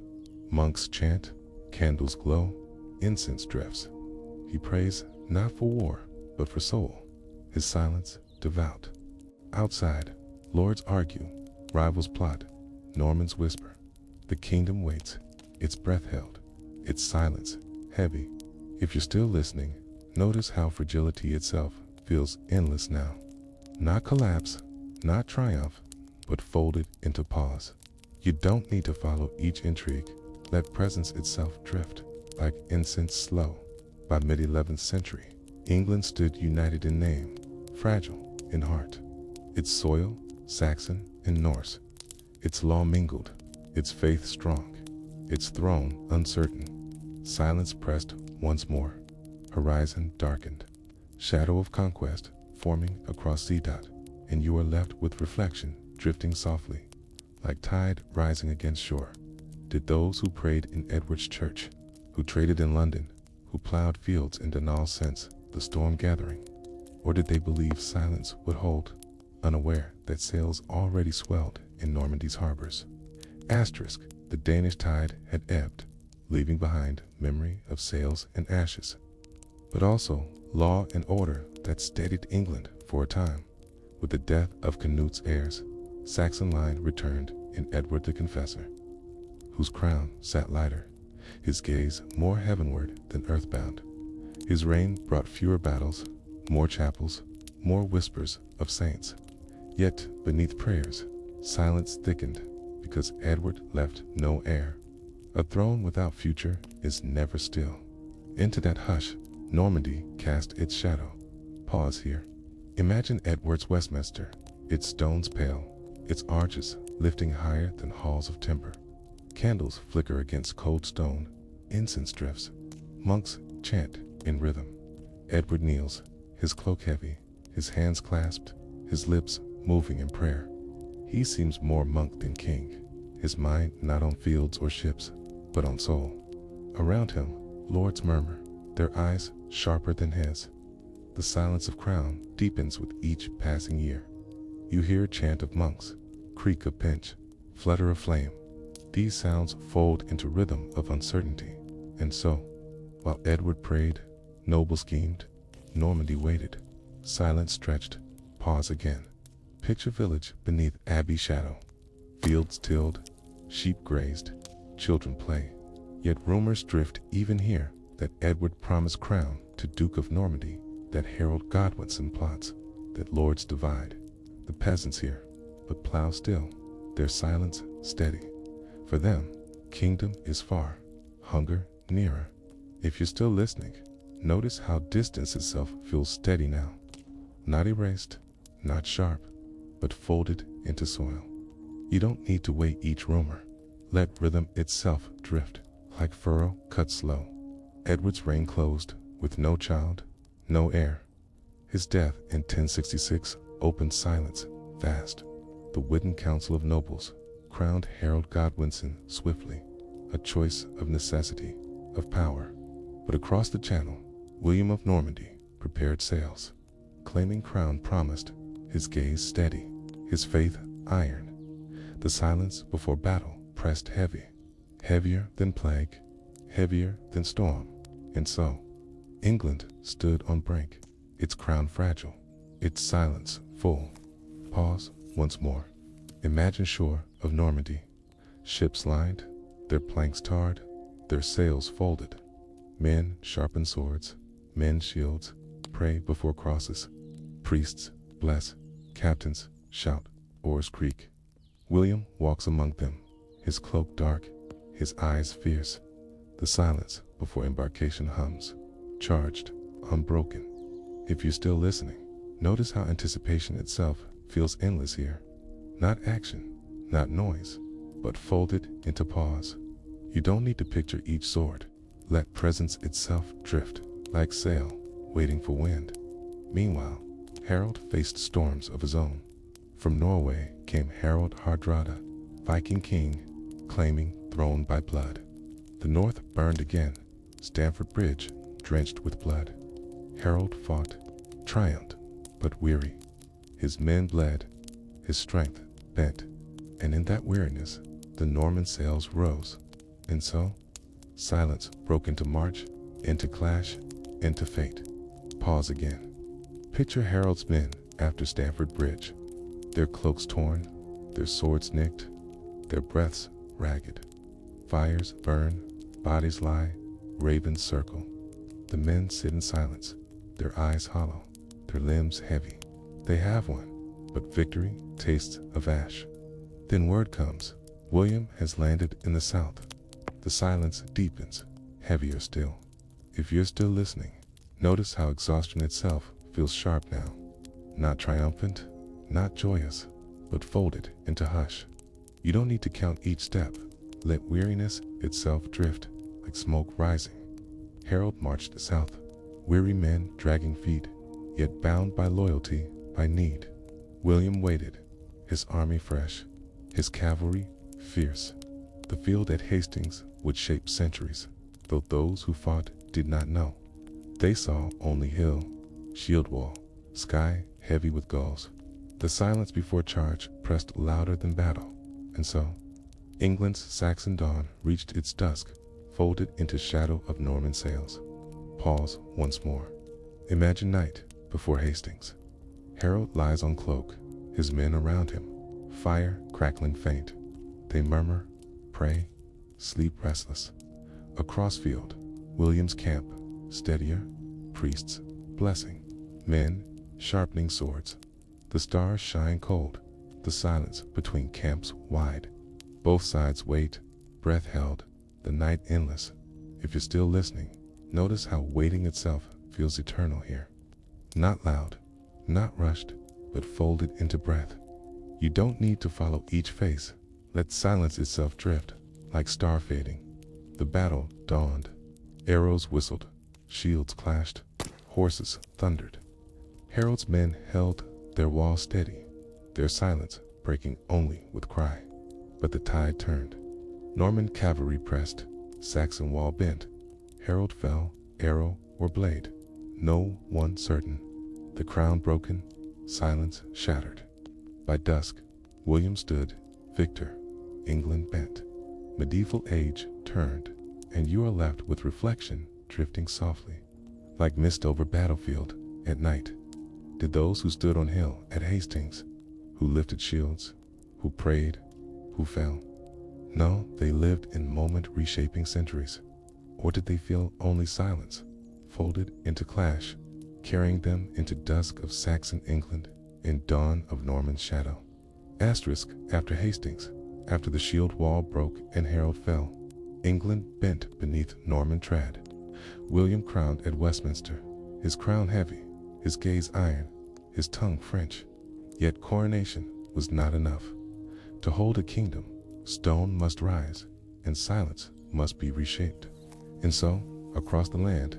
Monks chant, candles glow, incense drifts. He prays not for war, but for soul, his silence devout. Outside, lords argue, rivals plot, Normans whisper. The kingdom waits, its breath held, its silence heavy. If you're still listening, notice how fragility itself feels endless now. Not collapse, not triumph, but folded into pause. You don't need to follow each intrigue. Let presence itself drift, like incense slow. By mid-11th century, England stood united in name, fragile in heart. Its soil, Saxon and Norse. its law mingled, its faith strong, its throne uncertain. Silence pressed once more, horizon darkened, shadow of conquest forming across sea dot, and you are left with reflection drifting softly, like tide rising against shore. Did those who prayed in Edward's church, who traded in London, who plowed fields in Donal sense the storm gathering? Or did they believe silence would hold, unaware that sails already swelled in Normandy's harbors? Asterisk, the Danish tide had ebbed, leaving behind memory of sails and ashes, but also law and order that steadied England for a time. With the death of Canute's heirs, Saxon line returned in Edward the Confessor, whose crown sat lighter, his gaze more heavenward than earthbound. His reign brought fewer battles, more chapels, more whispers of saints. Yet beneath prayers, silence thickened, because Edward left no heir. A throne without future is never still. Into that hush, Normandy cast its shadow. Pause here. Imagine Edward's Westminster, its stones pale, its arches lifting higher than halls of timber. Candles flicker against cold stone, incense drifts. Monks chant in rhythm. Edward kneels, his cloak heavy, his hands clasped, his lips moving in prayer. He seems more monk than king, his mind not on fields or ships, but on soul. Around him, lords murmur, their eyes sharper than his. The silence of crown deepens with each passing year. You hear chant of monks, creak of pinch, flutter of flame. These sounds fold into rhythm of uncertainty. And so, while Edward prayed, noble schemed, Normandy waited. Silence stretched, pause again. Picture village beneath abbey shadow. Fields tilled, sheep grazed, children play. Yet rumors drift even here that Edward promised crown to Duke of Normandy, that Harold Godwinson plots, that lords divide. The peasants hear, but plow still, their silence steady. For them, kingdom is far, hunger nearer. If you're still listening, notice how distance itself feels steady now. Not erased, not sharp, but folded into soil. You don't need to weigh each rumor. Let rhythm itself drift, like furrow cut slow. Edward's reign closed, with no child, no heir. His death in 1066 opened silence, vast. The wooden council of nobles crowned Harold Godwinson swiftly, a choice of necessity, of power. But across the channel, William of Normandy prepared sails. Claiming crown promised, his gaze steady, his faith iron. The silence before battle pressed heavy, heavier than plague, heavier than storm. And so, England stood on brink, its crown fragile, its silence full. Pause once more. Imagine shore of Normandy, ships lined, their planks tarred, their sails folded. Men sharpen swords, men shields, pray before crosses. Priests bless, captains shout, oars creak. William walks among them, his cloak dark, his eyes fierce. The silence before embarkation hums, charged, unbroken. If you're still listening, notice how anticipation itself feels endless here. Not action, not noise, but folded into pause. You don't need to picture each sword. Let presence itself drift, like sail, waiting for wind. Meanwhile, Harold faced storms of his own. From Norway came Harold Hardrada, Viking king, claiming throne by blood. The north burned again, Stamford Bridge drenched with blood. Harold fought, triumphed, but weary. His men bled, his strength bent, and in that weariness, the Norman sails rose. And so, silence broke into march, into clash, into fate. Pause again. Picture Harold's men after Stamford Bridge, their cloaks torn, their swords nicked, their breaths ragged. Fires burn, bodies lie, ravens circle. The men sit in silence, their eyes hollow, their limbs heavy. They have won, but victory tastes of ash. Then word comes, William has landed in the south. The silence deepens, heavier still. If you're still listening, notice how exhaustion itself feels sharp now. Not triumphant, not joyous, but folded into hush. You don't need to count each step. Let weariness itself drift like smoke rising. Harold marched south, weary men dragging feet, yet bound by loyalty, by need. William waited, his army fresh, his cavalry fierce. The field at Hastings would shape centuries, though those who fought did not know. They saw only hill, shield wall, sky heavy with gulls. The silence before charge pressed louder than battle, and so England's Saxon dawn reached its dusk, folded into shadow of Norman sails. Pause once more. Imagine night before Hastings. Harold lies on cloak, his men around him, fire crackling faint. They murmur, pray, sleep restless. Across field, William's camp, steadier, priests, blessing, men, sharpening swords. The stars shine cold, the silence between camps wide. Both sides wait, breath held, the night endless. If you're still listening, notice how waiting itself feels eternal here. Not loud, not rushed, but folded into breath. You don't need to follow each face. Let silence itself drift, like star fading. The battle dawned. Arrows whistled, shields clashed, horses thundered. Harold's men held their wall steady, their silence breaking only with cry. But the tide turned. Norman cavalry pressed, Saxon wall bent. Harold fell, arrow or blade, no one certain. The crown broken, silence shattered. By dusk, William stood, victor, England bent. Medieval age turned, and you are left with reflection drifting softly, like mist over battlefield at night. Did those who stood on hill at Hastings, who lifted shields, who prayed, who fell? No, they lived in moment reshaping centuries. Or did they feel only silence, folded into clash, carrying them into dusk of Saxon England and dawn of Norman shadow? Asterisk after Hastings, after the shield wall broke and Harold fell, England bent beneath Norman tread. William crowned at Westminster, his crown heavy, his gaze iron, his tongue French. Yet coronation was not enough. To hold a kingdom, stone must rise, and silence must be reshaped. And so, across the land,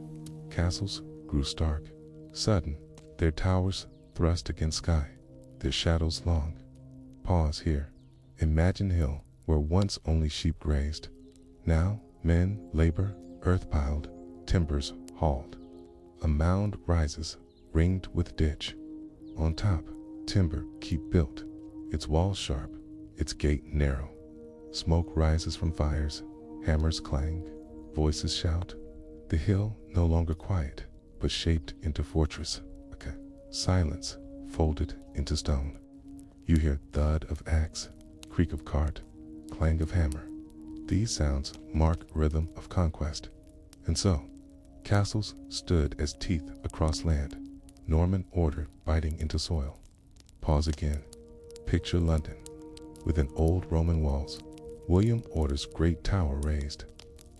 castles grew stark, sudden, their towers thrust against sky, their shadows long. Pause here. Imagine hill where once only sheep grazed. Now men labor, earth piled, timbers hauled. A mound rises, ringed with ditch. On top, timber keep built, its walls sharp, its gate narrow. Smoke rises from fires, hammers clang, voices shout. The hill no longer quiet, but shaped into fortress. Silence folded into stone. You hear thud of axe, creak of cart, clang of hammer. These sounds mark rhythm of conquest. And so, castles stood as teeth across land, Norman order biting into soil. Pause again. Picture London, within old Roman walls. William orders great tower raised.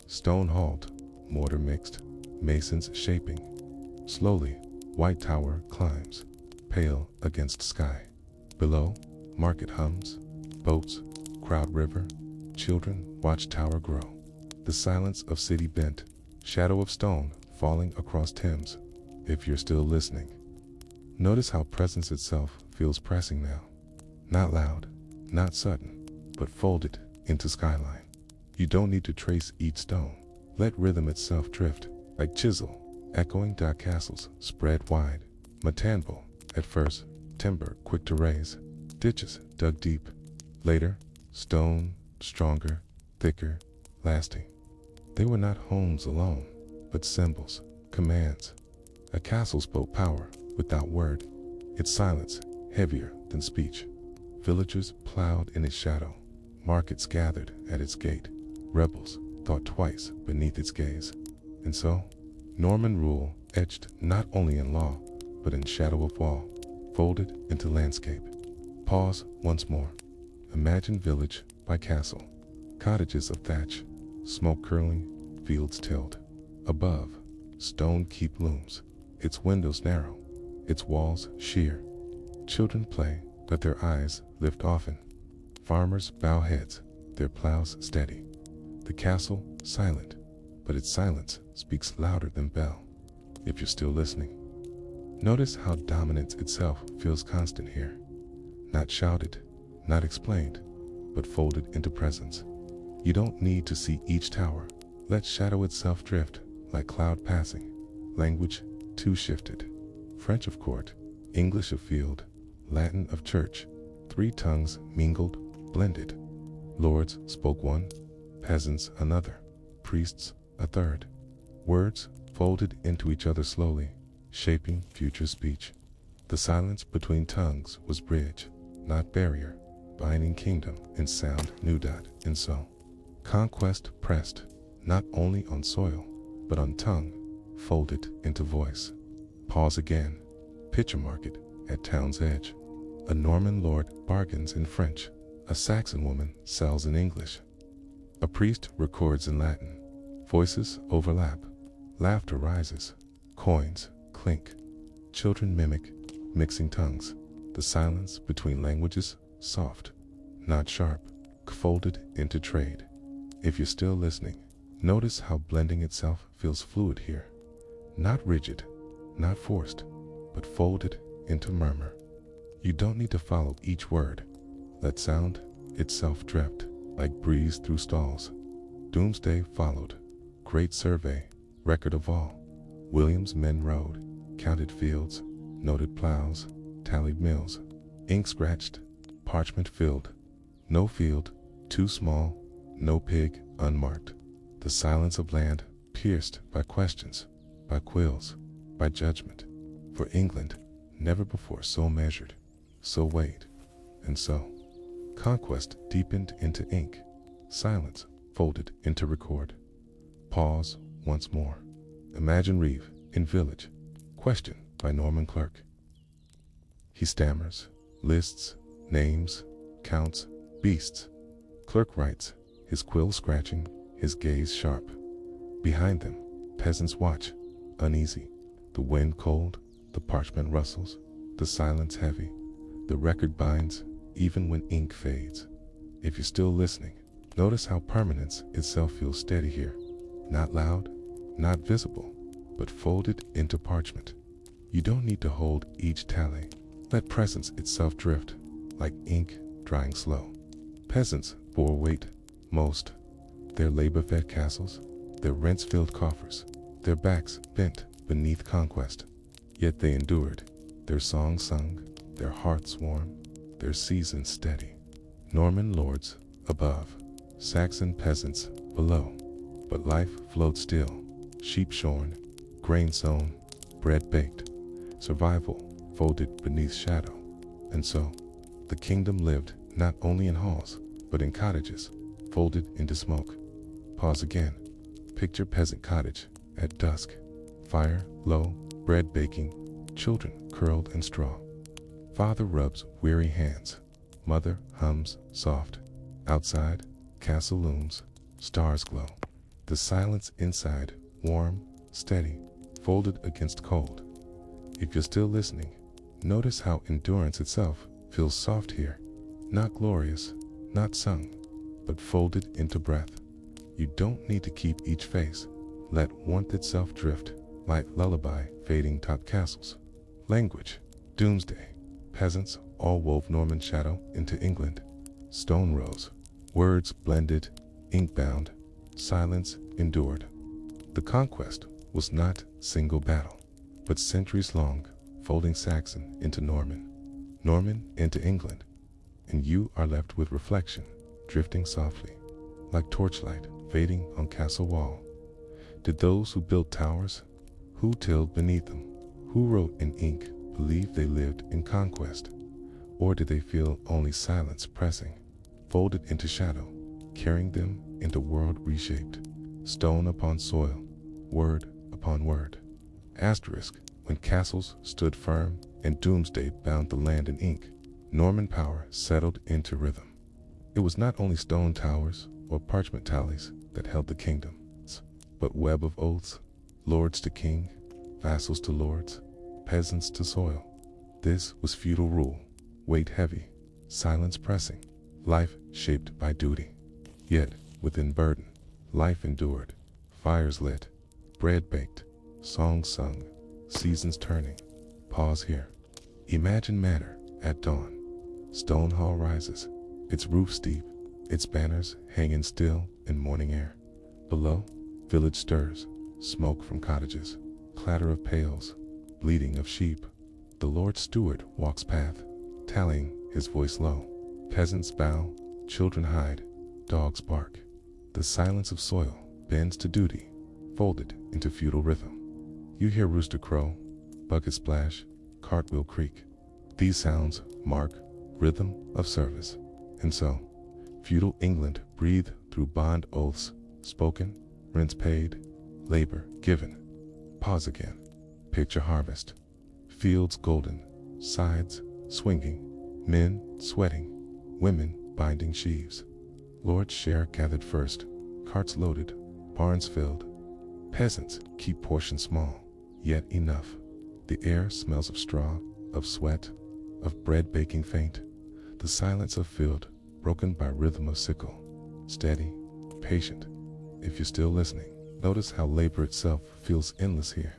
Stone hauled, mortar mixed, masons shaping. Slowly, white tower climbs, pale against sky. Below, market hums, boats, crowd river, children watch tower grow. The silence of city bent, shadow of stone falling across Thames. If you're still listening, notice how presence itself feels pressing now. Not loud, not sudden, but folded into skyline. You don't need to trace each stone. Let rhythm itself drift, like chisel, echoing castles spread wide. Matanville, at first, timber quick to raise, ditches dug deep. Later, stone, stronger, thicker, lasting. They were not homes alone, but symbols, commands. A castle spoke power without word, its silence heavier than speech. Villagers plowed in its shadow, markets gathered at its gate, rebels thought twice beneath its gaze. And so, Norman rule etched not only in law, but in shadow of wall, folded into landscape. Pause once more. Imagine village by castle, cottages of thatch, smoke curling, fields tilled. Above, stone keep looms, its windows narrow, its walls sheer. Children play, but their eyes lift often. Farmers bow heads, their plows steady. The castle silent, but its silence speaks louder than bell. If you're still listening, notice how dominance itself feels constant here. Not shouted, not explained, but folded into presence. You don't need to see each tower. Let shadow itself drift, like cloud passing. Language too shifted. French of court, English of field, Latin of church. 3 tongues mingled, blended. Lords spoke one, peasants another, priests a third. Words folded into each other slowly, shaping future speech. The silence between tongues was bridge, not barrier, binding kingdom and sound new dot and so. Conquest pressed, not only on soil, but on tongue, folded into voice. Pause again. Picture market at town's edge. A Norman lord bargains in French. A Saxon woman sells in English. A priest records in Latin. Voices overlap. Laughter rises. Coins clink. Children mimic, mixing tongues. The silence between languages soft, not sharp, folded into trade. If you're still listening, notice how blending itself feels fluid here. Not rigid, not forced, but folded into murmur. You don't need to follow each word. Let sound itself drift, like breeze through stalls. Doomsday followed. Great survey, record of all. Williams men rode, counted fields, noted plows, tallied mills. Ink scratched, parchment filled. No field too small, no pig unmarked. The silence of land pierced by questions, by quills, by judgment. For England, never before so measured, so weighed, and so. Conquest deepened into ink, silence folded into record. Pause once more. Imagine Reeve in village, questioned by Norman clerk. He stammers, lists, names, counts, beasts. Clerk writes, his quill scratching, his gaze sharp. Behind them, peasants watch, uneasy. The wind cold, the parchment rustles, the silence heavy. The record binds, even when ink fades. If you're still listening, notice how permanence itself feels steady here. Not loud, not visible, but folded into parchment. You don't need to hold each tally. Let presence itself drift, like ink drying slow. Peasants bore weight, most. Their labor-fed castles, their rents-filled coffers, their backs bent beneath conquest. Yet they endured, their songs sung, their hearts warm, their seasons steady. Norman lords above, Saxon peasants below. But life flowed still, sheep shorn, grain sown, bread baked. Survival folded beneath shadow. And so, the kingdom lived not only in halls, but in cottages, folded into smoke. Pause again. Picture peasant cottage at dusk. Fire low, bread baking, children curled in straw. Father rubs weary hands. Mother hums soft. Outside, castle looms, stars glow. The silence inside, warm, steady, folded against cold. If you're still listening, notice how endurance itself feels soft here. Not glorious, not sung, but folded into breath. You don't need to keep each face. Let warmth itself drift, like lullaby fading top castles. Language, doomsday. Peasants all wove Norman shadow into England. Stone rose, words blended, ink bound, silence endured. The conquest was not single battle, but centuries long, folding Saxon into Norman, Norman into England, and you are left with reflection, drifting softly, like torchlight fading on castle wall. Did those who built towers, who tilled beneath them, who wrote in ink, believe they lived in conquest? Or did they feel only silence pressing, folded into shadow, carrying them into world reshaped, stone upon soil, word upon word? Asterisk, when castles stood firm and doomsday bound the land in ink, Norman power settled into rhythm. It was not only stone towers or parchment tallies that held the kingdoms, but web of oaths, lords to king, vassals to lords, peasants to soil. This was feudal rule, weight heavy, silence pressing, life shaped by duty. Yet, within burden, life endured, fires lit, bread baked, songs sung, seasons turning. Pause here. Imagine manor at dawn. Stone hall rises, its roof steep, its banners hanging still in morning air. Below, village stirs, smoke from cottages, clatter of pails, bleating of sheep. The Lord's steward walks path, tallying, his voice low. Peasants bow, children hide, dogs bark. The silence of soil bends to duty, folded into feudal rhythm. You hear rooster crow, bucket splash, cartwheel creak. These sounds mark rhythm of service. And so, feudal England breathed through bond oaths, spoken, rents paid, labor given. Pause again. Picture harvest. Fields golden, sides swinging, men sweating, women binding sheaves. Lord's share gathered first, carts loaded, barns filled. Peasants keep portions small, yet enough. The air smells of straw, of sweat, of bread baking faint. The silence of field, broken by rhythm of sickle. Steady, patient. If you're still listening, notice how labor itself feels endless here.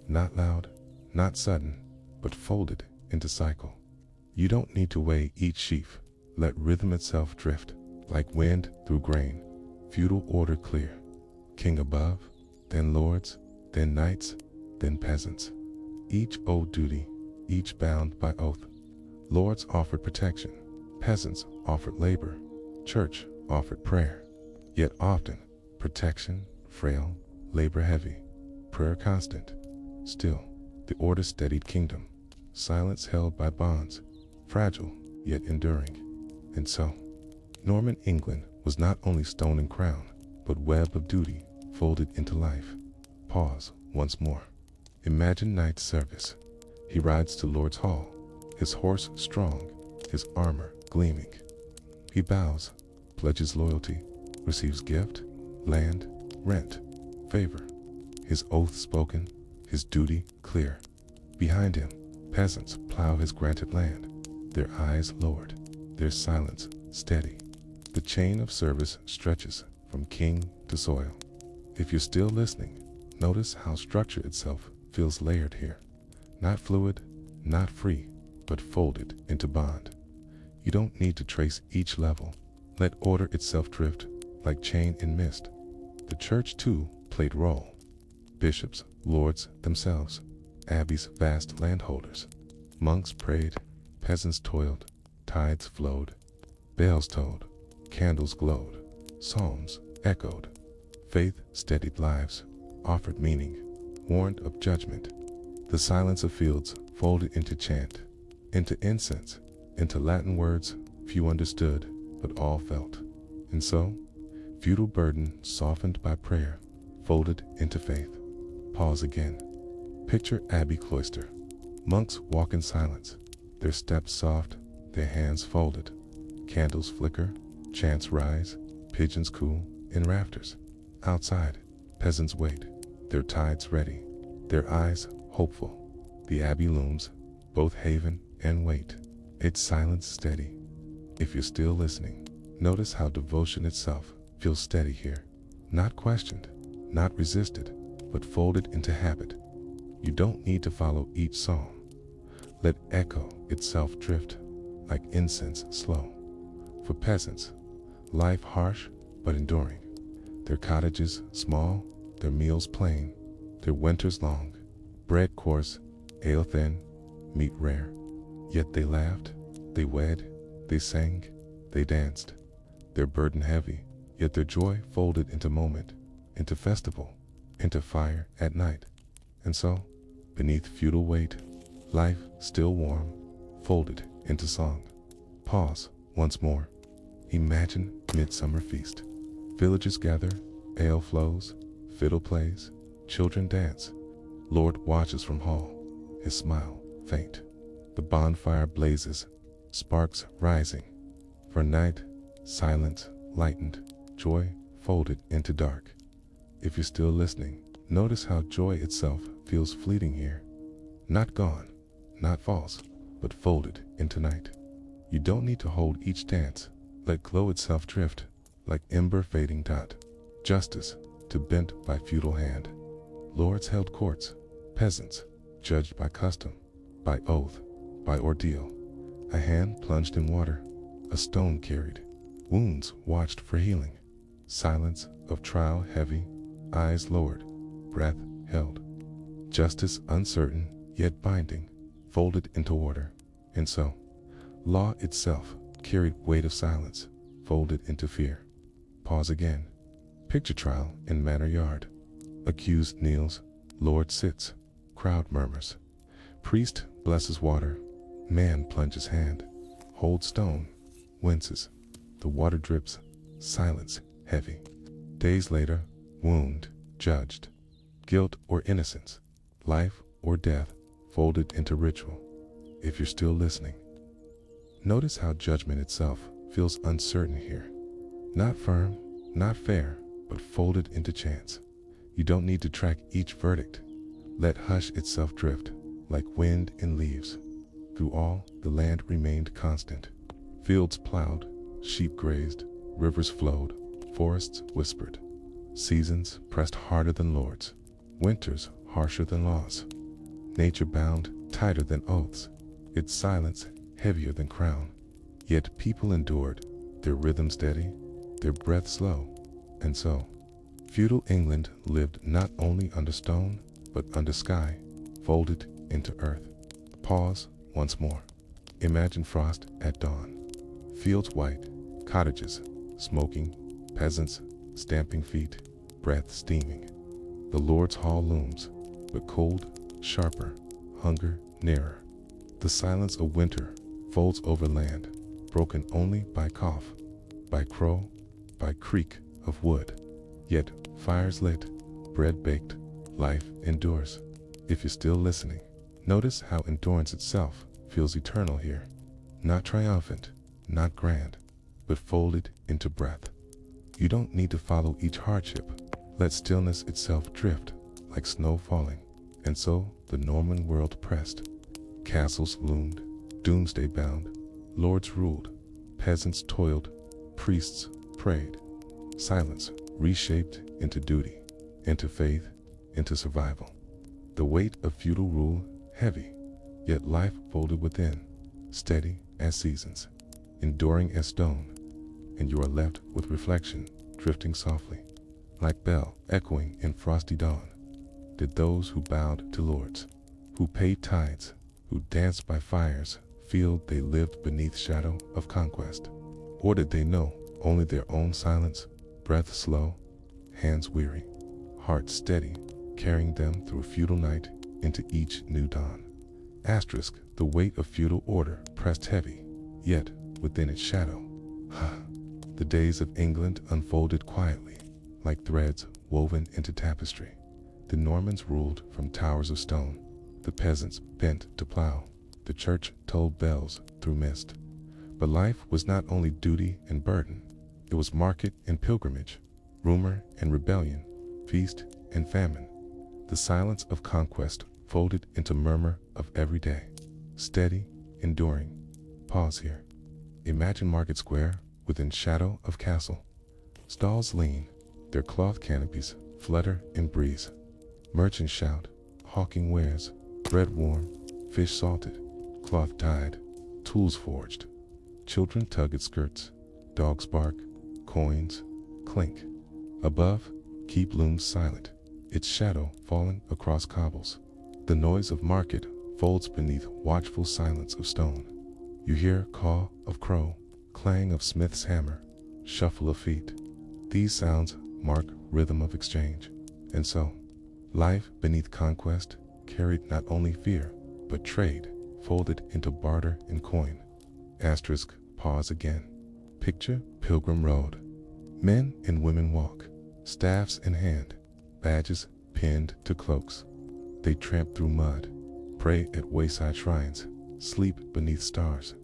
Not loud, not sudden, but folded into cycle. You don't need to weigh each sheaf. Let rhythm itself drift, like wind through grain. Feudal order clear. King above, then lords, then knights, then peasants. Each owed duty, each bound by oath. Lords offered protection, peasants offered labor, church offered prayer. Yet often, protection frail, labor heavy, prayer constant. Still, the order steadied kingdom, silence held by bonds, fragile yet enduring. And so, Norman England was not only stone and crown, but web of duty folded into life. Pause once more. Imagine knight's service. He rides to Lord's hall, his horse strong, his armor gleaming. He bows, pledges loyalty, receives gift, land, rent, favor. His oath spoken, his duty clear. Behind him, peasants plow his granted land, their eyes lowered, their silence steady. The chain of service stretches from king to soil. If you're still listening, notice how structure itself feels layered here. Not fluid, not free, but folded into bond. You don't need to trace each level. Let order itself drift like chain in mist. The church too played role. Bishops, lords themselves, abbeys vast landholders. Monks prayed, peasants toiled, tides flowed, bells tolled, candles glowed, psalms echoed. Faith steadied lives, offered meaning, warned of judgment. The silence of fields folded into chant, into incense, into Latin words few understood, but all felt. And so, feudal burden softened by prayer, folded into faith. Pause again. Picture abbey cloister. Monks walk in silence, their steps soft, their hands folded. Candles flicker, chants rise, pigeons coo in rafters. Outside, peasants wait, their tides ready, their eyes hopeful. The abbey looms, both haven and wait, its silence steady. If you're still listening, notice how devotion itself feels steady here. Not questioned, not resisted, but folded into habit. You don't need to follow each psalm. Let echo itself drift like incense slow. For peasants, life harsh but enduring. Their cottages small, their meals plain, their winters long. Bread coarse, ale thin, meat rare. Yet they laughed, they wed, they sang, they danced. Their burden heavy, yet their joy folded into moment, into festival, into fire at night. And so, beneath feudal weight, life still warm, folded into song. Pause once more. Imagine midsummer feast. Villagers gather, ale flows, fiddle plays, children dance. Lord watches from hall, his smile faint. The bonfire blazes, sparks rising. For night, silence lightened, joy folded into dark. If you're still listening, notice how joy itself feels fleeting here. Not gone, not false, but folded into night. You don't need to hold each dance. Let glow itself drift, like ember fading dot. Justice, to bent by feudal hand. Lords held courts, peasants, judged by custom, by oath, by ordeal. A hand plunged in water, a stone carried. Wounds watched for healing. Silence of trial heavy, eyes lowered, breath held. Justice uncertain, yet binding, folded into order. And so, law itself carried weight of silence, folded into fear. Pause again. Picture trial in manor yard. Accused kneels, Lord sits, crowd murmurs. Priest blesses water, man plunges hand, holds stone, winces. The water drips, silence heavy. Days later, wound, judged. Guilt or innocence, life or death, folded into ritual. If you're still listening, notice how judgment itself feels uncertain here. Not firm, not fair, but folded into chance. You don't need to track each verdict. Let hush itself drift, like wind in leaves. Through all, the land remained constant. Fields plowed, sheep grazed, rivers flowed, forests whispered. Seasons pressed harder than lords, winters harsher than laws. Nature bound tighter than oaths, its silence heavier than crown. Yet people endured, their rhythm steady, their breath slow. And so, feudal England lived not only under stone, but under sky, folded into earth. Pause once more. Imagine frost at dawn. Fields white, cottages smoking, peasants stamping feet, breath steaming. The Lord's hall looms, but cold, sharper, hunger nearer. The silence of winter folds over land, broken only by cough, by crow, by creak of wood. Yet fires lit, bread baked, life endures. If you're still listening, notice how endurance itself feels eternal here. Not triumphant, not grand, but folded into breath. You don't need to follow each hardship. Let stillness itself drift, like snow falling. And so the Norman world pressed. Castles loomed, doomsday bound. Lords ruled, peasants toiled, priests prayed. Silence reshaped into duty, into faith, into survival. The weight of feudal rule heavy, yet life folded within, steady as seasons, enduring as stone. And you are left with reflection, drifting softly, like bell echoing in frosty dawn. Did those who bowed to lords, who paid tithes, who danced by fires, feel they lived beneath shadow of conquest? Or did they know only their own silence, breath slow, hands weary, heart steady, carrying them through feudal night into each new dawn? Asterisk, the weight of feudal order pressed heavy, yet within its shadow, the days of England unfolded quietly, like threads woven into tapestry. The Normans ruled from towers of stone, the peasants bent to plow, the church tolled bells through mist. But life was not only duty and burden, it was market and pilgrimage, rumor and rebellion, feast and famine. The silence of conquest folded into murmur of every day, steady, enduring. Pause here. Imagine Market Square within shadow of castle. Stalls lean, their cloth canopies flutter in breeze. Merchants shout, hawking wares, bread warm, fish salted, cloth dyed, tools forged. Children tug at skirts, dogs bark, coins clink. Above, keep looms silent, its shadow falling across cobbles. The noise of market folds beneath watchful silence of stone. You hear caw of crow, clang of smith's hammer, shuffle of feet. These sounds mark rhythm of exchange. And so, life beneath conquest carried not only fear, but trade, folded into barter and coin. Asterisk, pause again. Picture Pilgrim Road. Men and women walk, staffs in hand, badges pinned to cloaks. They tramp through mud, pray at wayside shrines, sleep beneath stars.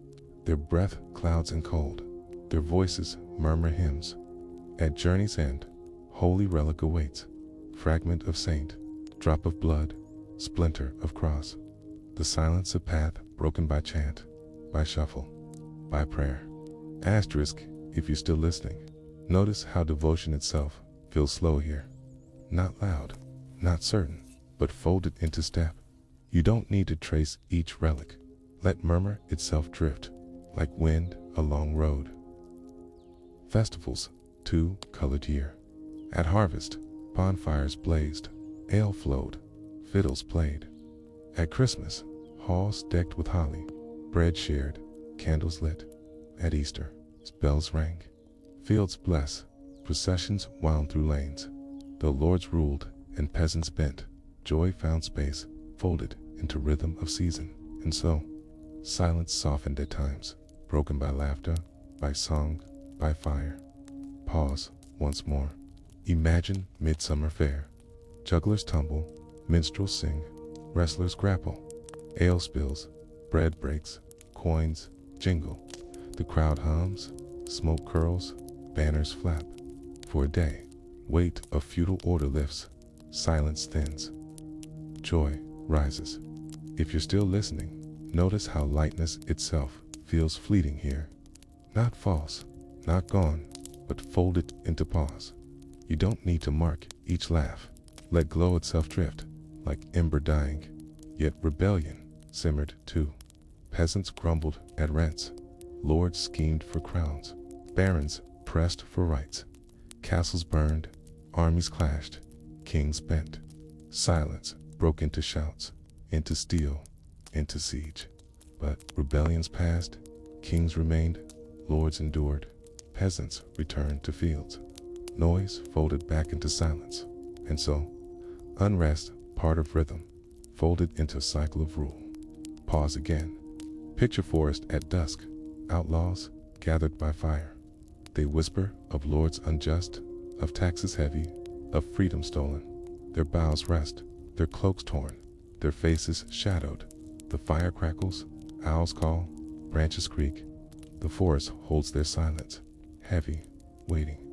Their breath clouds and cold, their voices murmur hymns. At journey's end, holy relic awaits, fragment of saint, drop of blood, splinter of cross. The silence of path broken by chant, by shuffle, by prayer. Asterisk, If you're still listening, notice how devotion itself feels slow here. Not loud, not certain, but folded into step. You don't need to trace each relic. Let murmur itself drift, like wind along road. Festivals, two-colored year. At harvest, bonfires blazed, ale flowed, fiddles played. At Christmas, halls decked with holly, bread shared, candles lit. At Easter, bells rang, fields bless, processions wound through lanes. Though lords ruled and peasants bent, joy found space, folded into rhythm of season. And so, silence softened at times, broken by laughter, by song, by fire. Pause once more. Imagine midsummer fair. Jugglers tumble, minstrels sing, wrestlers grapple. Ale spills, bread breaks, coins jingle. The crowd hums, smoke curls, banners flap. For a day, weight of feudal order lifts, silence thins. Joy rises. If you're still listening, notice how lightness itself feels fleeting here. Not false, not gone, but folded into pause. You don't need to mark each laugh. Let glow itself drift, like ember dying. Yet rebellion simmered too. Peasants grumbled at rents. Lords schemed for crowns. Barons pressed for rights. Castles burned, armies clashed, kings bent. Silence broke into shouts, into steel, into siege. But rebellions passed, kings remained, lords endured, peasants returned to fields. Noise folded back into silence, and so, unrest, part of rhythm, folded into a cycle of rule. Pause again. Picture forest at dusk, outlaws gathered by fire. They whisper of lords unjust, of taxes heavy, of freedom stolen. Their boughs rest, their cloaks torn, their faces shadowed. The fire crackles, owls call, branches creak. The forest holds their silence, heavy, waiting.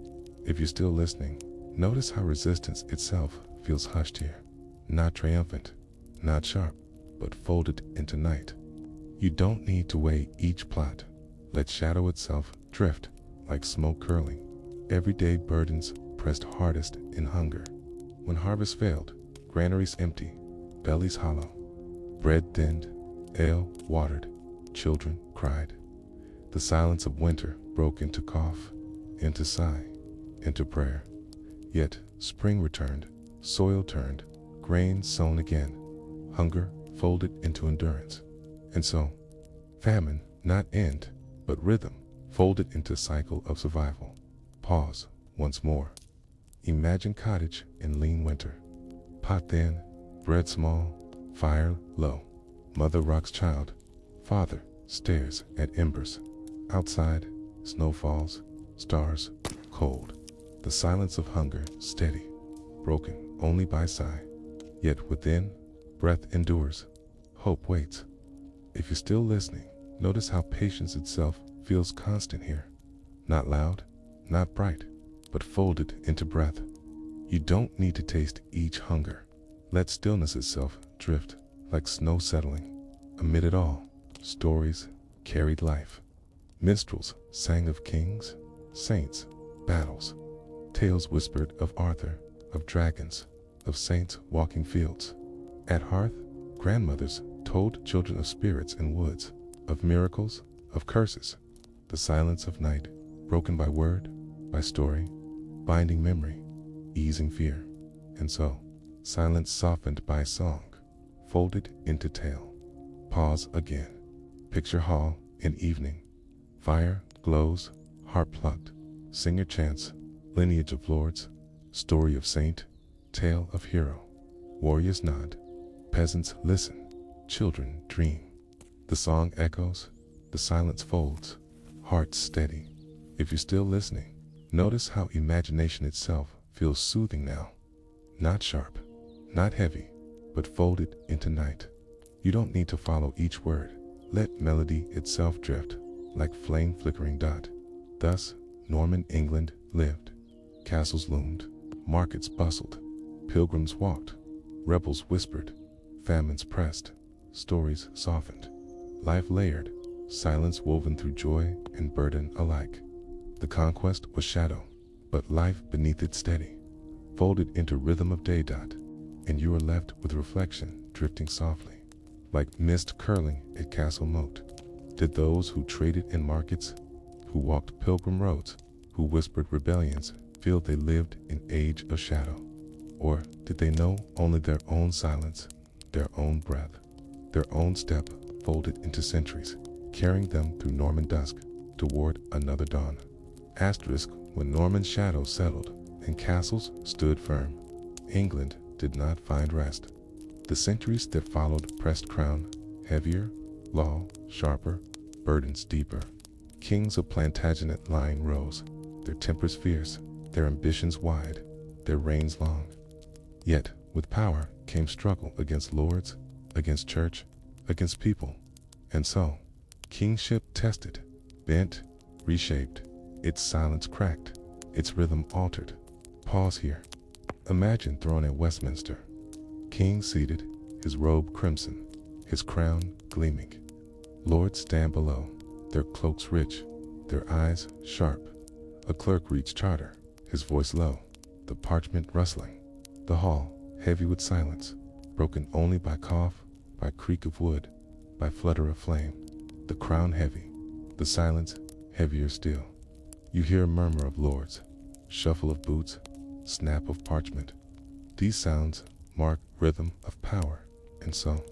If you're still listening, notice how resistance itself feels hushed here. Not triumphant, not sharp, but folded into night. You don't need to weigh each plot. Let shadow itself drift, like smoke curling. Everyday burdens pressed hardest in hunger. When harvest failed, granaries empty, bellies hollow. Bread thinned, ale watered, children cried. The silence of winter broke into cough, into sigh, into prayer. Yet spring returned, soil turned, grain sown again, hunger folded into endurance. And so, famine, not end, but rhythm, folded into a cycle of survival. Pause once more. Imagine cottage in lean winter. Pot thin, bread small, fire low. Mother rocks child, father stares at embers. Outside, snow falls, stars cold. The silence of hunger steady, broken only by sigh. Yet within, breath endures, hope waits. If you're still listening, notice how patience itself feels constant here. Not loud, not bright, but folded into breath. You don't need to taste each hunger. Let stillness itself drift, like snow settling. Amid it all, stories carried life. Minstrels sang of kings, saints, battles. Tales whispered of Arthur, of dragons, of saints walking fields. At hearth, grandmothers told children of spirits in woods, of miracles, of curses. The silence of night, broken by word, by story, binding memory, easing fear. And so, silence softened by song, folded into tale. Pause again. Picture hall in evening. Fire glows, harp plucked, singer chants, lineage of lords, story of saint, tale of hero. Warriors nod, peasants listen, children dream. The song echoes, the silence folds, hearts steady. If you're still listening, notice how imagination itself feels soothing now. Not sharp, not heavy, but folded into night. You don't need to follow each word. Let melody itself drift, like flame flickering dot. Thus, Norman England lived. Castles loomed, markets bustled, pilgrims walked, rebels whispered, famines pressed, stories softened. Life layered, silence woven through joy and burden alike. The conquest was shadow, but life beneath it steady, folded into rhythm of day dot, and you are left with reflection drifting softly, like mist curling at castle moat. Did those who traded in markets, who walked pilgrim roads, who whispered rebellions, feel they lived in age of shadow? Or did they know only their own silence, their own breath, their own step folded into centuries, carrying them through Norman dusk toward another dawn? Asterisk, when Norman shadows settled and castles stood firm, England did not find rest. The centuries that followed pressed crown heavier, law sharper, burdens deeper. Kings of Plantagenet line rose, their tempers fierce, their ambitions wide, their reigns long. Yet with power came struggle against lords, against church, against people. And so, kingship tested, bent, reshaped, its silence cracked, its rhythm altered. Pause here. Imagine throne at Westminster. King seated, his robe crimson, his crown gleaming. Lords stand below, their cloaks rich, their eyes sharp. A clerk reads charter, his voice low, the parchment rustling. The hall heavy with silence, broken only by cough, by creak of wood, by flutter of flame. The crown heavy, the silence heavier still. You hear a murmur of lords, shuffle of boots, snap of parchment. These sounds mark rhythm of power, and so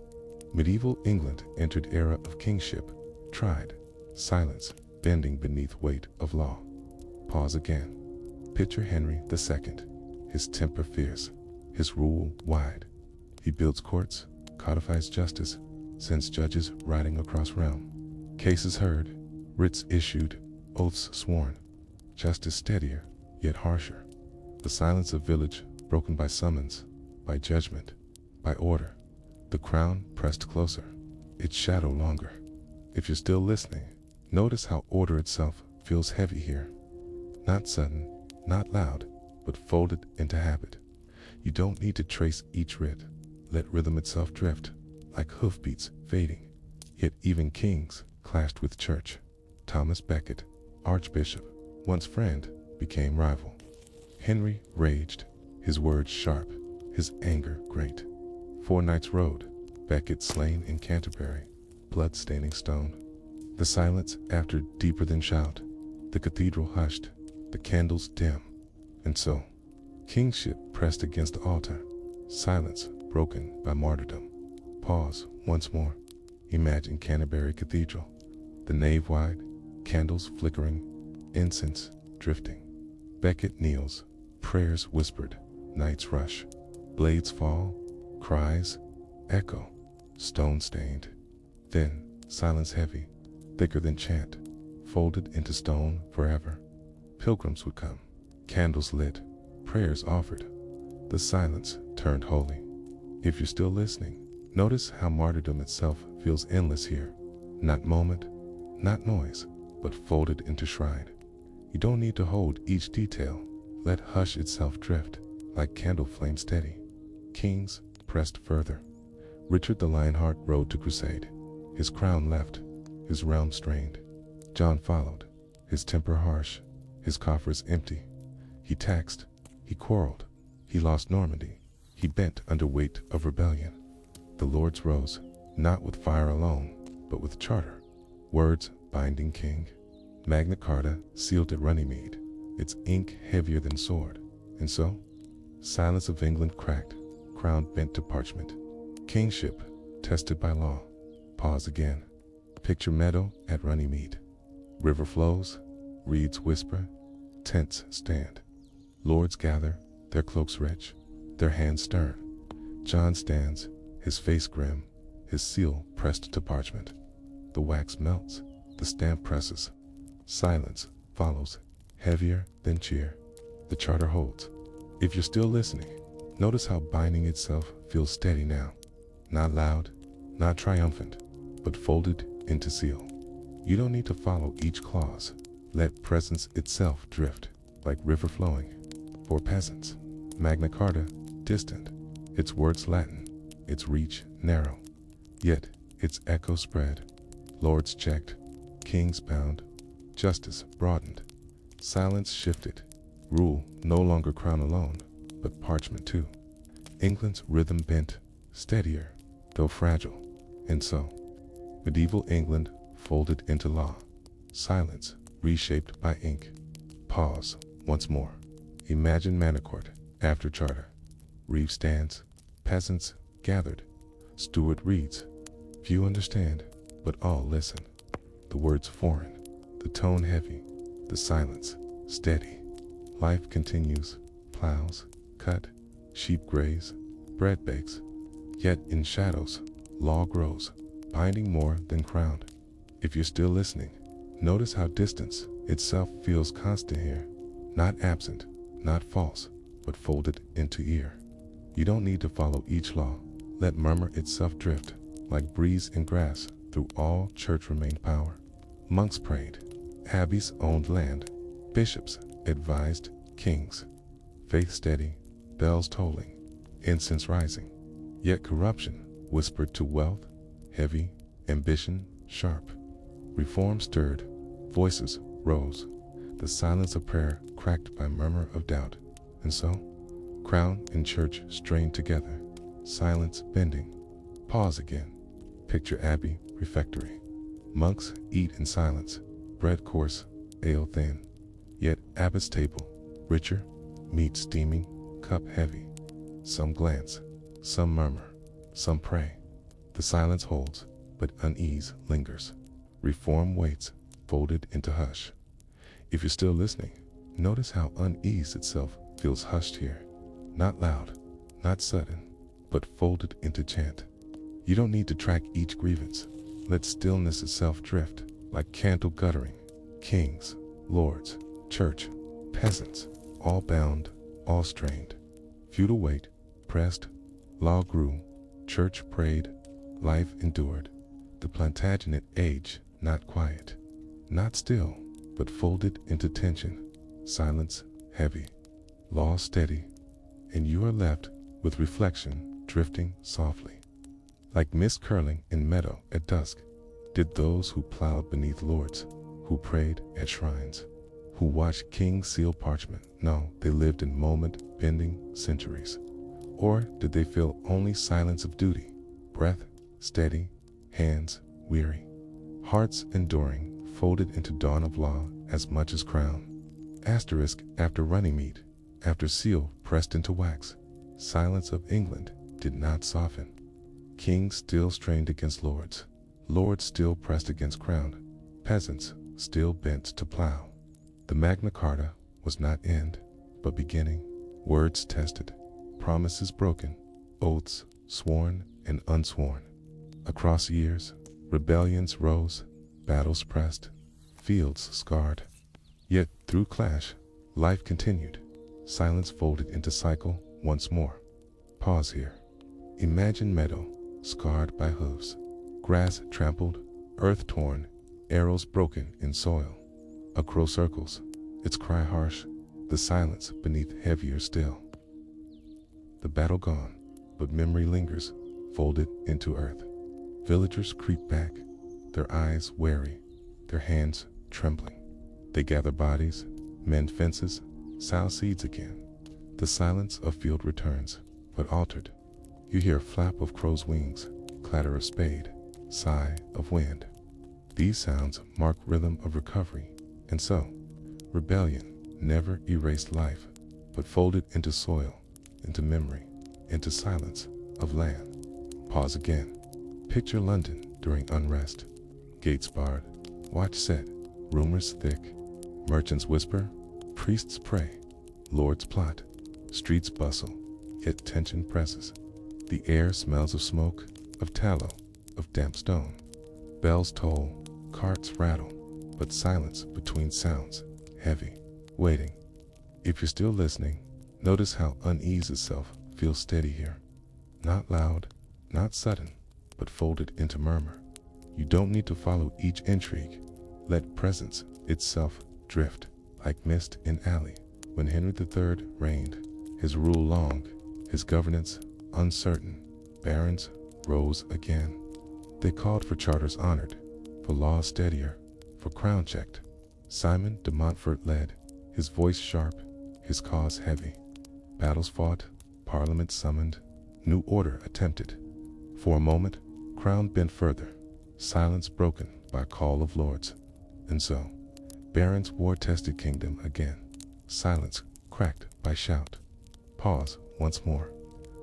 medieval England entered era of kingship, tried, silence bending beneath weight of law. Pause again. Picture Henry II, his temper fierce, his rule wide. He builds courts, codifies justice, sends judges riding across realm. Cases heard, writs issued, oaths sworn. Justice steadier, yet harsher. The silence of village broken by summons, by judgment, by order. The crown pressed closer, its shadow longer. If you're still listening, notice how order itself feels heavy here. Not sudden, not loud, but folded into habit. You don't need to trace each writ. Let rhythm itself drift, like hoofbeats fading. Yet even kings clashed with church. Thomas Becket, archbishop, once friend, became rival. Henry raged, his words sharp, his anger great. 4 nights rode, Becket slain in Canterbury, blood-staining stone. The silence after deeper than shout, the cathedral hushed, the candles dim. And so, kingship pressed against the altar, silence broken by martyrdom. Pause once more. Imagine Canterbury Cathedral, the nave wide, candles flickering, incense drifting. Becket kneels, prayers whispered, knights rush, blades fall, cries echo, stone stained. Then silence heavy, thicker than chant, folded into stone forever. Pilgrims would come, candles lit, prayers offered. The silence turned holy. If you're still listening, notice how martyrdom itself feels endless here. Not moment, not noise, but folded into shrine. You don't need to hold each detail. Let hush itself drift, like candle flame steady. Kings pressed further. Richard the Lionheart rode to crusade. His crown left, his realm strained. John followed, his temper harsh, his coffers empty. He taxed, he quarreled, he lost Normandy, he bent under weight of rebellion. The lords rose, not with fire alone, but with charter, words binding king. Magna Carta sealed at Runnymede, its ink heavier than sword. And so, silence of England cracked, crown bent to parchment. Kingship tested by law. Pause again. Picture meadow at Runnymede. River flows, reeds whisper, tents stand. Lords gather, their cloaks rich, their hands stern. John stands, his face grim, his seal pressed to parchment. The wax melts, the stamp presses. Silence follows, heavier than cheer. The charter holds. If you're still listening, notice how binding itself feels steady now. Not loud, not triumphant, but folded into seal. You don't need to follow each clause. Let presence itself drift, like river flowing. For peasants, Magna Carta distant, its words Latin, its reach narrow. Yet its echo spread. Lords checked, kings bound, justice broadened. Silence shifted. Rule no longer crown alone, but parchment too. England's rhythm bent, steadier, though fragile. And so, medieval England folded into law. Silence reshaped by ink. Pause once more. Imagine Manor Court after Charter. Reeve stands, peasants gathered. Steward reads. Few understand, but all listen. The words foreign, the tone heavy, the silence steady. Life continues. Plows cut, sheep graze, bread bakes. Yet in shadows, law grows, binding more than crowned. If you're still listening, notice how distance itself feels constant here. Not absent, not false, but folded into ear. You don't need to follow each law. Let murmur itself drift, like breeze and grass, through all church remained power. Monks prayed. Abbeys owned land. Bishops advised kings. Faith steady, bells tolling, incense rising. Yet corruption whispered to wealth, heavy, ambition sharp. Reform stirred, voices rose. The silence of prayer cracked by murmur of doubt. And so, crown and church strained together, silence bending. Pause again. Picture abbey refectory. Monks eat in silence, bread coarse, ale thin. Yet abbot's table, richer, meat steaming, cup heavy. Some glance, some murmur, some pray. The silence holds, but unease lingers. Reform waits, folded into hush. If you're still listening, notice how unease itself feels hushed here. Not loud, not sudden, but folded into chant. You don't need to track each grievance. Let stillness itself drift, like candle guttering. Kings, lords, church, peasants, all bound, all strained. Feudal weight, pressed, law grew, church prayed, life endured. The Plantagenet age, not quiet, not still, but folded into tension. Silence heavy, law steady, and you are left with reflection drifting softly. Like mist curling in meadow at dusk, did those who plowed beneath lords, who prayed at shrines, who watched kings seal parchment know they lived in moment-bending centuries? Or did they feel only silence of duty, breath steady, hands weary, hearts enduring, folded into dawn of law as much as crown? Asterisk after running meat, after seal pressed into wax, silence of England did not soften. Kings still strained against lords, lords still pressed against crown, peasants still bent to plow. The Magna Carta was not end, but beginning. Words tested, promises broken, oaths sworn and unsworn. Across years, rebellions rose, battles pressed, fields scarred. Yet through clash, life continued. Silence folded into cycle once more. Pause here. Imagine meadow, scarred by hooves, grass trampled, earth torn, arrows broken in soil. A crow circles, its cry harsh, the silence beneath heavier still. The battle gone, but memory lingers, folded into earth. Villagers creep back, their eyes wary, their hands trembling. They gather bodies, mend fences, sow seeds again. The silence of field returns, but altered. You hear flap of crow's wings, clatter of spade, sigh of wind. These sounds mark rhythm of recovery, and so, rebellion never erased life, but folded into soil, into memory, into silence of land. Pause again. Picture London during unrest. Gates barred, watch set, rumors thick. Merchants whisper, priests pray, lords plot, streets bustle, yet tension presses. The air smells of smoke, of tallow, of damp stone. Bells toll, carts rattle, but silence between sounds, heavy, waiting. If you're still listening, notice how unease itself feels steady here. Not loud, not sudden, but folded into murmur. You don't need to follow each intrigue. Let presence itself drift, like mist in alley. When Henry III reigned, his rule long, his governance uncertain, barons rose again. They called for charters honored, for laws steadier, for crown checked. Simon de Montfort led, his voice sharp, his cause heavy. Battles fought, parliament summoned, new order attempted. For a moment, crown bent further, silence broken by call of lords. And so, barons war-tested kingdom again, silence cracked by shout. Pause once more.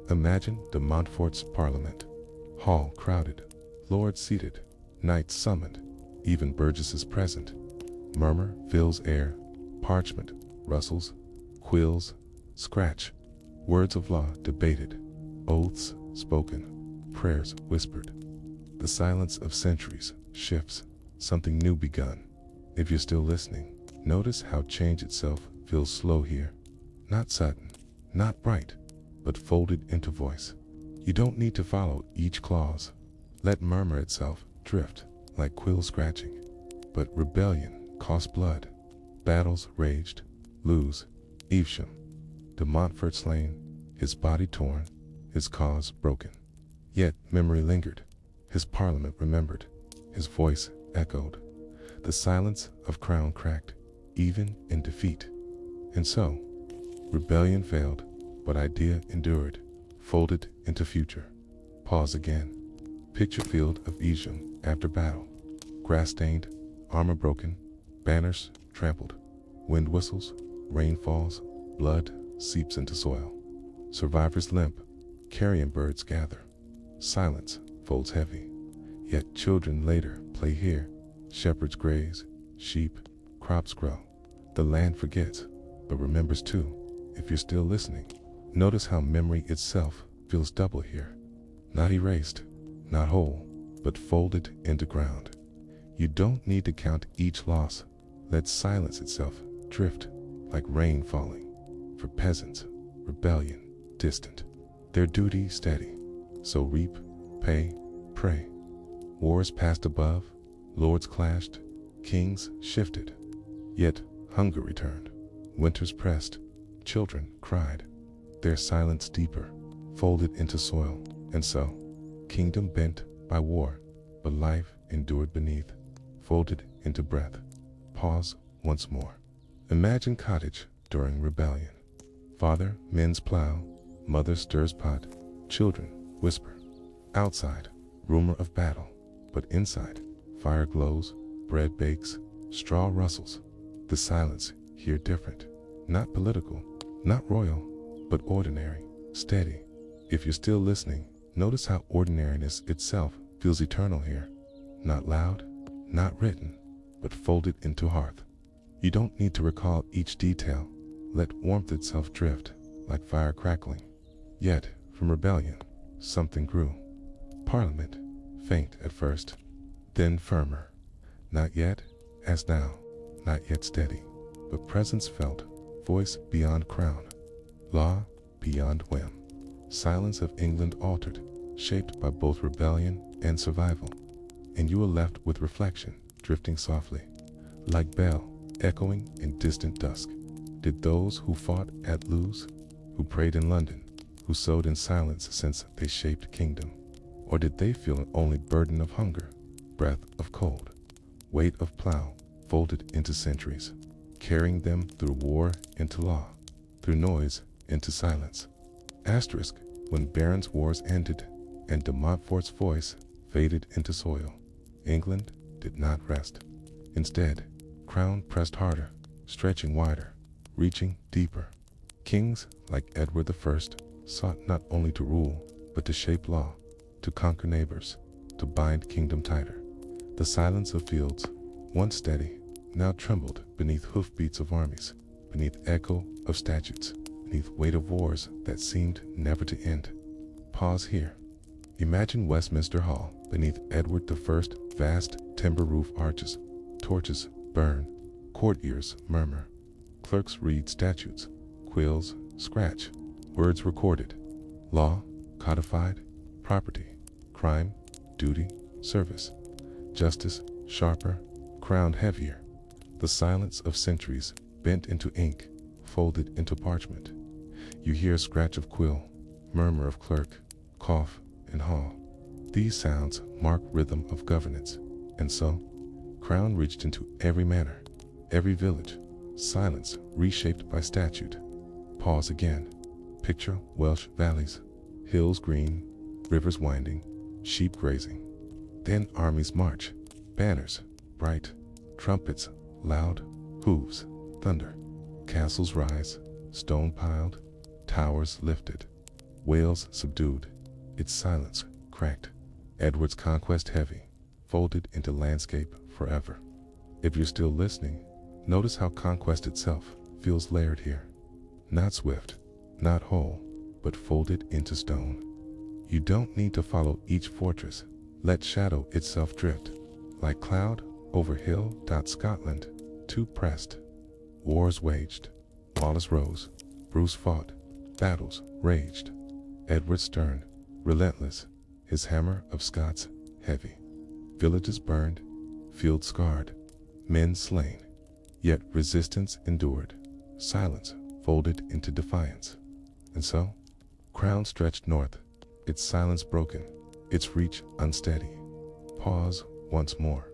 Imagine de Montfort's parliament. Hall crowded, lords seated, knights summoned, even burgesses present. Murmur fills air, parchment rustles, quills scratch, words of law debated, oaths spoken, prayers whispered. The silence of centuries shifts, something new begun. If you're still listening, notice how change itself feels slow here. Not sudden, not bright, but folded into voice. You don't need to follow each clause. Let murmur itself drift like quill scratching. But rebellion cost blood. Battles raged, lose. Evesham, de Montfort slain, his body torn, his cause broken. Yet memory lingered. His parliament remembered. His voice echoed. The silence of crown cracked, even in defeat. And so, rebellion failed, but idea endured, folded into future. Pause again. Picture field of Evesham after battle. Grass stained, armor broken, banners trampled. Wind whistles, rain falls, blood seeps into soil. Survivors limp, carrion birds gather. Silence folds heavy. Yet children later play here. Shepherds graze, sheep, crops grow. The land forgets, but remembers too. If you're still listening, notice how memory itself feels double here. Not erased, not whole, but folded into ground. You don't need to count each loss. Let silence itself drift like rain falling. For peasants, rebellion distant, their duty steady. So reap, pay, pray. Wars passed above, lords clashed, kings shifted. Yet hunger returned, winters pressed, children cried. Their silence deeper, folded into soil. And so, kingdom bent by war, but life endured beneath, folded into breath. Pause once more. Imagine cottage during rebellion. Father mends plow, mother stirs pot, children whisper. Outside, rumor of battle, but inside, fire glows, bread bakes, straw rustles. The silence here different, not political, not royal, but ordinary, steady. If you're still listening, notice how ordinariness itself feels eternal here. Not loud, not written, but folded into hearth. You don't need to recall each detail. Let warmth itself drift, like fire crackling. Yet, from rebellion, something grew. Parliament, faint at first, then firmer. Not yet, as now, not yet steady, but presence felt, voice beyond crown, law beyond whim. Silence of England altered, shaped by both rebellion and survival. And you were left with reflection, drifting softly, like bell, echoing in distant dusk. Did those who fought at lose, who prayed in London, who sowed in silence since they shaped kingdom? Or did they feel only burden of hunger, breath of cold, weight of plow folded into centuries, carrying them through war into law, through noise into silence? Asterisk, when barons' wars ended and de Montfort's voice faded into soil, England did not rest. Instead, crown pressed harder, stretching wider, reaching deeper. Kings like Edward I sought not only to rule, but to shape law, to conquer neighbors, to bind kingdom tighter. The silence of fields, once steady, now trembled beneath hoofbeats of armies, beneath echo of statutes, beneath weight of wars that seemed never to end. Pause here. Imagine Westminster Hall beneath Edward I's vast timber roof arches. Torches burn, courtiers murmur, clerks read statutes, quills scratch, words recorded, law codified, property, crime, duty, service, justice sharper, crown heavier. The silence of centuries bent into ink, folded into parchment. You hear scratch of quill, murmur of clerk, cough in hall. These sounds mark rhythm of governance, and so, crown reached into every manor, every village, Silence reshaped by statute. Pause again. Picture Welsh valleys, hills green, rivers winding, sheep grazing. Then armies march, banners bright, trumpets loud, hooves, thunder. Castles rise, stone piled, towers lifted. Wales subdued, its silence cracked. Edward's conquest heavy, folded into landscape forever. If you're still listening, notice how conquest itself feels layered here. Not swift, not whole, but folded into stone. You don't need to follow each fortress. Let shadow itself drift, like cloud over hill. Scotland, too pressed. Wars waged, Wallace rose, Bruce fought, battles raged. Edward stern, relentless, his hammer of Scots heavy. Villages burned, fields scarred, men slain. Yet resistance endured, silence folded into defiance. And so, crown stretched north, its silence broken, its reach unsteady. Pause once more.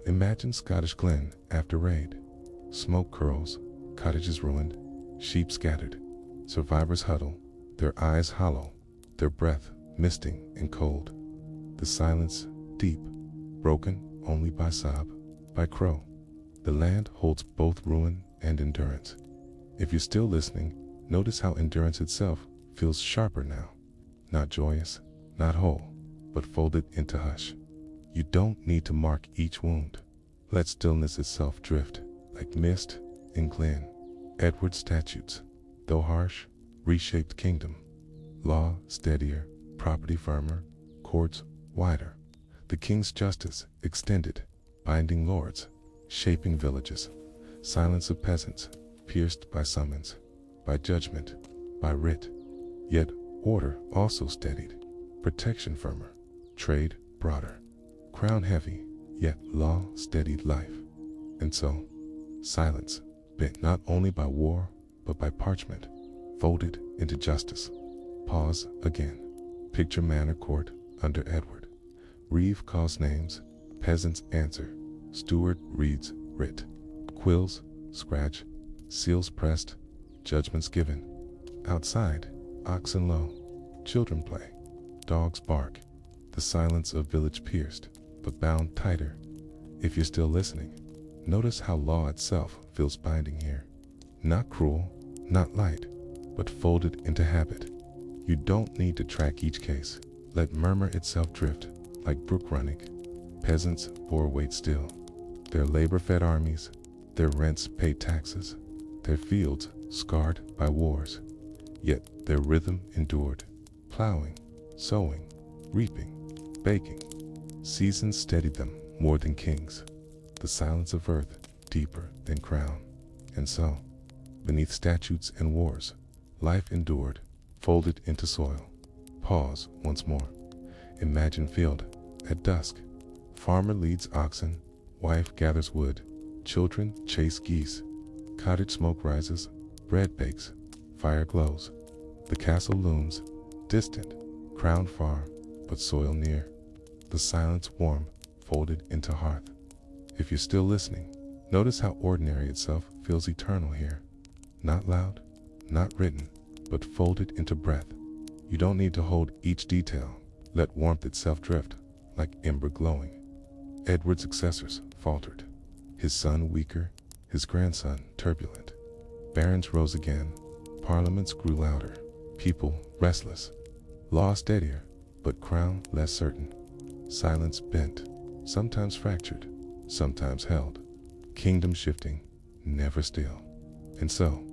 Imagine Scottish Glen after raid. Smoke curls, cottages ruined, sheep scattered. Survivors huddle, their eyes hollow, their breath misting and cold. The silence deep, broken only by sob, by crow. The land holds both ruin and endurance. If you're still listening, notice how endurance itself feels sharper now. Not joyous, not whole, but folded into hush. You don't need to mark each wound. Let stillness itself drift, like mist in glen. Edward's statutes, though harsh, reshaped kingdom. Law steadier, property firmer, courts wider. The king's justice extended, binding lords, shaping villages. Silence of peasants, pierced by summons, by judgment, by writ. Yet order also steadied, protection firmer, trade broader. Crown heavy, yet law steadied life. And so, silence, bent not only by war, but by parchment, folded into justice. Pause again. Picture manor court under Edward. Reeve calls names, peasants answer, steward reads writ. Quills scratch, seals pressed, judgments given. Outside, oxen low, children play, dogs bark. The silence of village pierced, but bound tighter. If you're still listening, notice how law itself feels binding here. Not cruel, not light, but folded into habit. You don't need to track each case. Let murmur itself drift, like brook running. Peasants bore weight still. Their labor-fed armies, their rents paid taxes, their fields scarred by wars. Yet their rhythm endured, plowing, sowing, reaping, baking. Seasons steadied them more than kings. The silence of earth deeper than crown. And so, beneath statutes and wars, life endured, folded into soil. Pause once more. Imagine field at dusk. Farmer leads oxen, wife gathers wood, children chase geese. Cottage smoke rises, bread bakes, fire glows. The castle looms, distant, crown far, but soil near. The silence warm, folded into hearth. If you're still listening, notice how ordinary itself feels eternal here. Not loud, not written, but folded into breath. You don't need to hold each detail. Let warmth itself drift, like ember glowing. Edward's successors faltered. His son weaker, his grandson turbulent. Barons rose again, parliaments grew louder, people restless. Law steadier, but crown less certain. Silence bent, sometimes fractured, sometimes held. Kingdom shifting, never still. And so,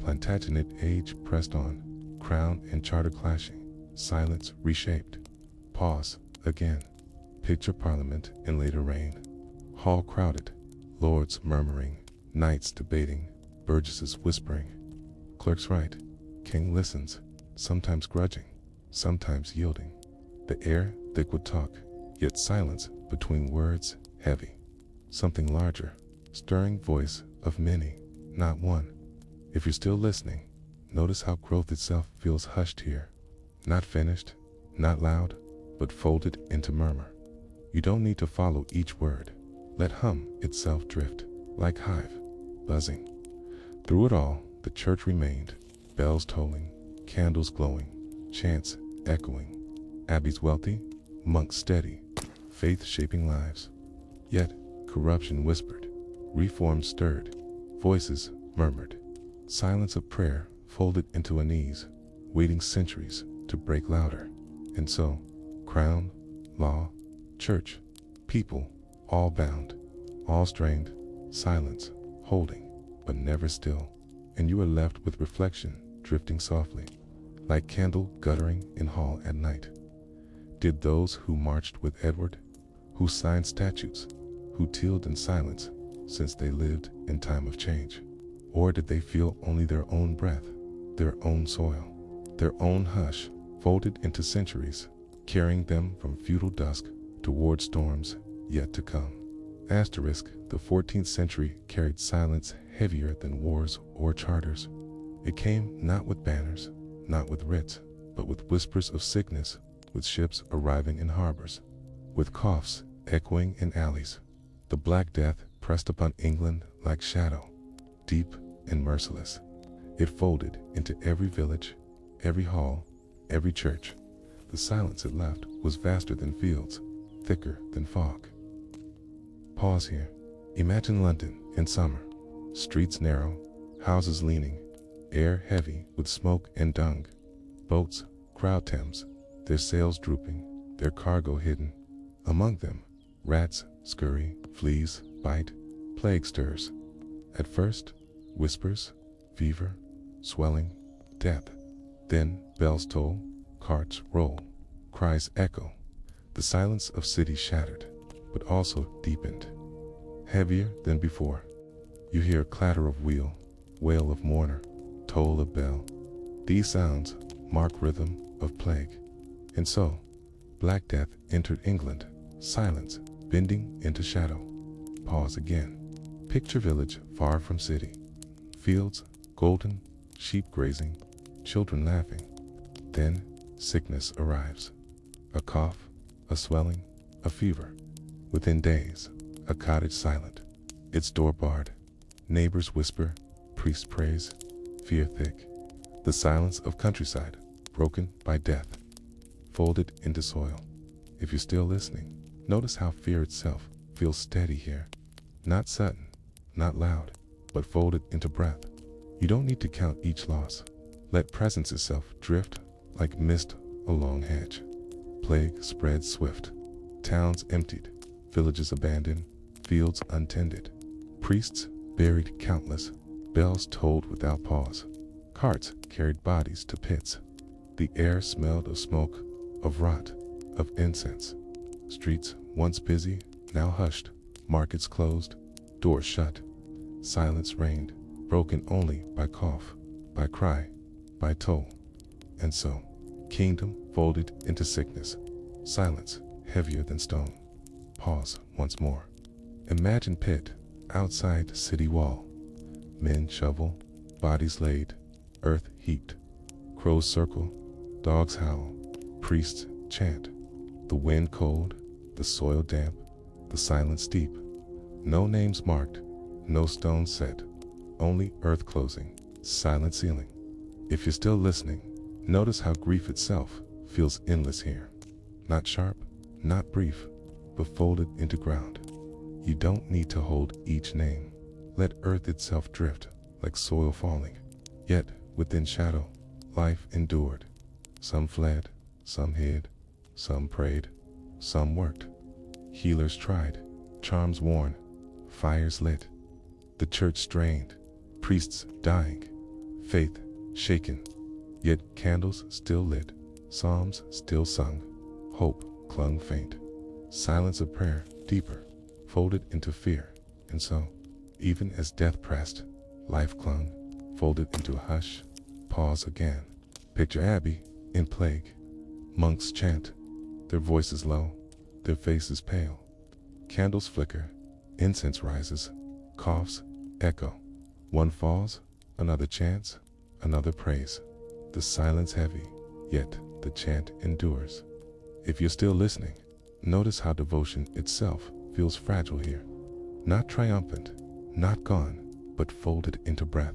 Plantagenet age pressed on, crown and charter clashing, silence reshaped. Pause again. Picture Parliament in later reign. Hall crowded, lords murmuring, knights debating, burgesses whispering. Clerks write, king listens, sometimes grudging, sometimes yielding. The air thick with talk, yet silence between words heavy. Something larger, stirring voice of many, not one. If you're still listening, notice how growth itself feels hushed here. Not finished, not loud, but folded into murmur. You don't need to follow each word. Let hum itself drift, like hive, buzzing. Through it all, the church remained, bells tolling, candles glowing, chants echoing, abbeys wealthy, monks steady, faith shaping lives. Yet, corruption whispered, reform stirred, voices murmured, silence of prayer folded into unease, waiting centuries to break louder. And so, crown, law, church, people, all bound, all strained, silence, holding, but never still. And you are left with reflection drifting softly, like candle guttering in hall at night. Did those who marched with Edward, who signed statutes, who tilled in silence since they lived in time of change? Or did they feel only their own breath, their own soil, their own hush, folded into centuries, carrying them from feudal dusk toward storms yet to come? Asterisk, the 14th century carried silence heavier than wars or charters. It came not with banners, not with writs, but with whispers of sickness, with ships arriving in harbors, with coughs echoing in alleys. The Black Death pressed upon England like shadow, deep and merciless. It folded into every village, every hall, every church. The silence it left was vaster than fields, thicker than fog. Pause here. Imagine London in summer. Streets narrow, houses leaning, air heavy with smoke and dung. Boats crowd Thames, their sails drooping, their cargo hidden. Among them, rats scurry, fleas bite, plague stirs. At first, whispers, fever, swelling, death. Then bells toll, carts roll, cries echo. The silence of cities shattered, but also deepened. Heavier than before. You hear clatter of wheel, wail of mourner, toll of bell. These sounds mark rhythm of plague. And so, Black Death entered England, silence bending into shadow. Pause again. Picture village far from city. Fields golden, sheep grazing, children laughing. Then sickness arrives. A cough, a swelling, a fever. Within days, a cottage silent, its door barred. Neighbors whisper, priests praise, fear thick. The silence of countryside, broken by death, folded into soil. If you're still listening, notice how fear itself feels steady here. Not sudden, not loud, but folded into breath. You don't need to count each loss. Let presence itself drift like mist along hedge. Plague spreads swift. Towns emptied, villages abandoned, fields untended. Priests buried countless, bells tolled without pause. Carts carried bodies to pits. The air smelled of smoke, of rot, of incense. Streets once busy, now hushed. Markets closed, doors shut. Silence reigned, broken only by cough, by cry, by toll. And so, kingdom folded into sickness. Silence heavier than stone. Pause once more. Imagine pit, outside city wall. Men shovel, bodies laid, earth heaped. Crows circle, dogs howl, priests chant. The wind cold, the soil damp, the silence deep. No names marked, no stones set, only earth closing, silent ceiling. If you're still listening, notice how grief itself feels endless here. Not sharp, not brief, but folded into ground. You don't need to hold each name. Let earth itself drift like soil falling. Yet, within shadow, life endured. Some fled, some hid, some prayed, some worked. Healers tried, charms worn, fires lit. The church strained, priests dying, faith shaken. Yet candles still lit, psalms still sung, hope clung faint. Silence of prayer deeper, folded into fear. And so, even as death pressed, life clung, folded into a hush. Pause again. Picture Abbey in plague. Monks chant, their voices low, their faces pale. Candles flicker, incense rises, coughs echo. One falls, another chants, another prays. The silence heavy, yet the chant endures. If you're still listening, notice how devotion itself feels fragile here. Not triumphant, not gone, but folded into breath.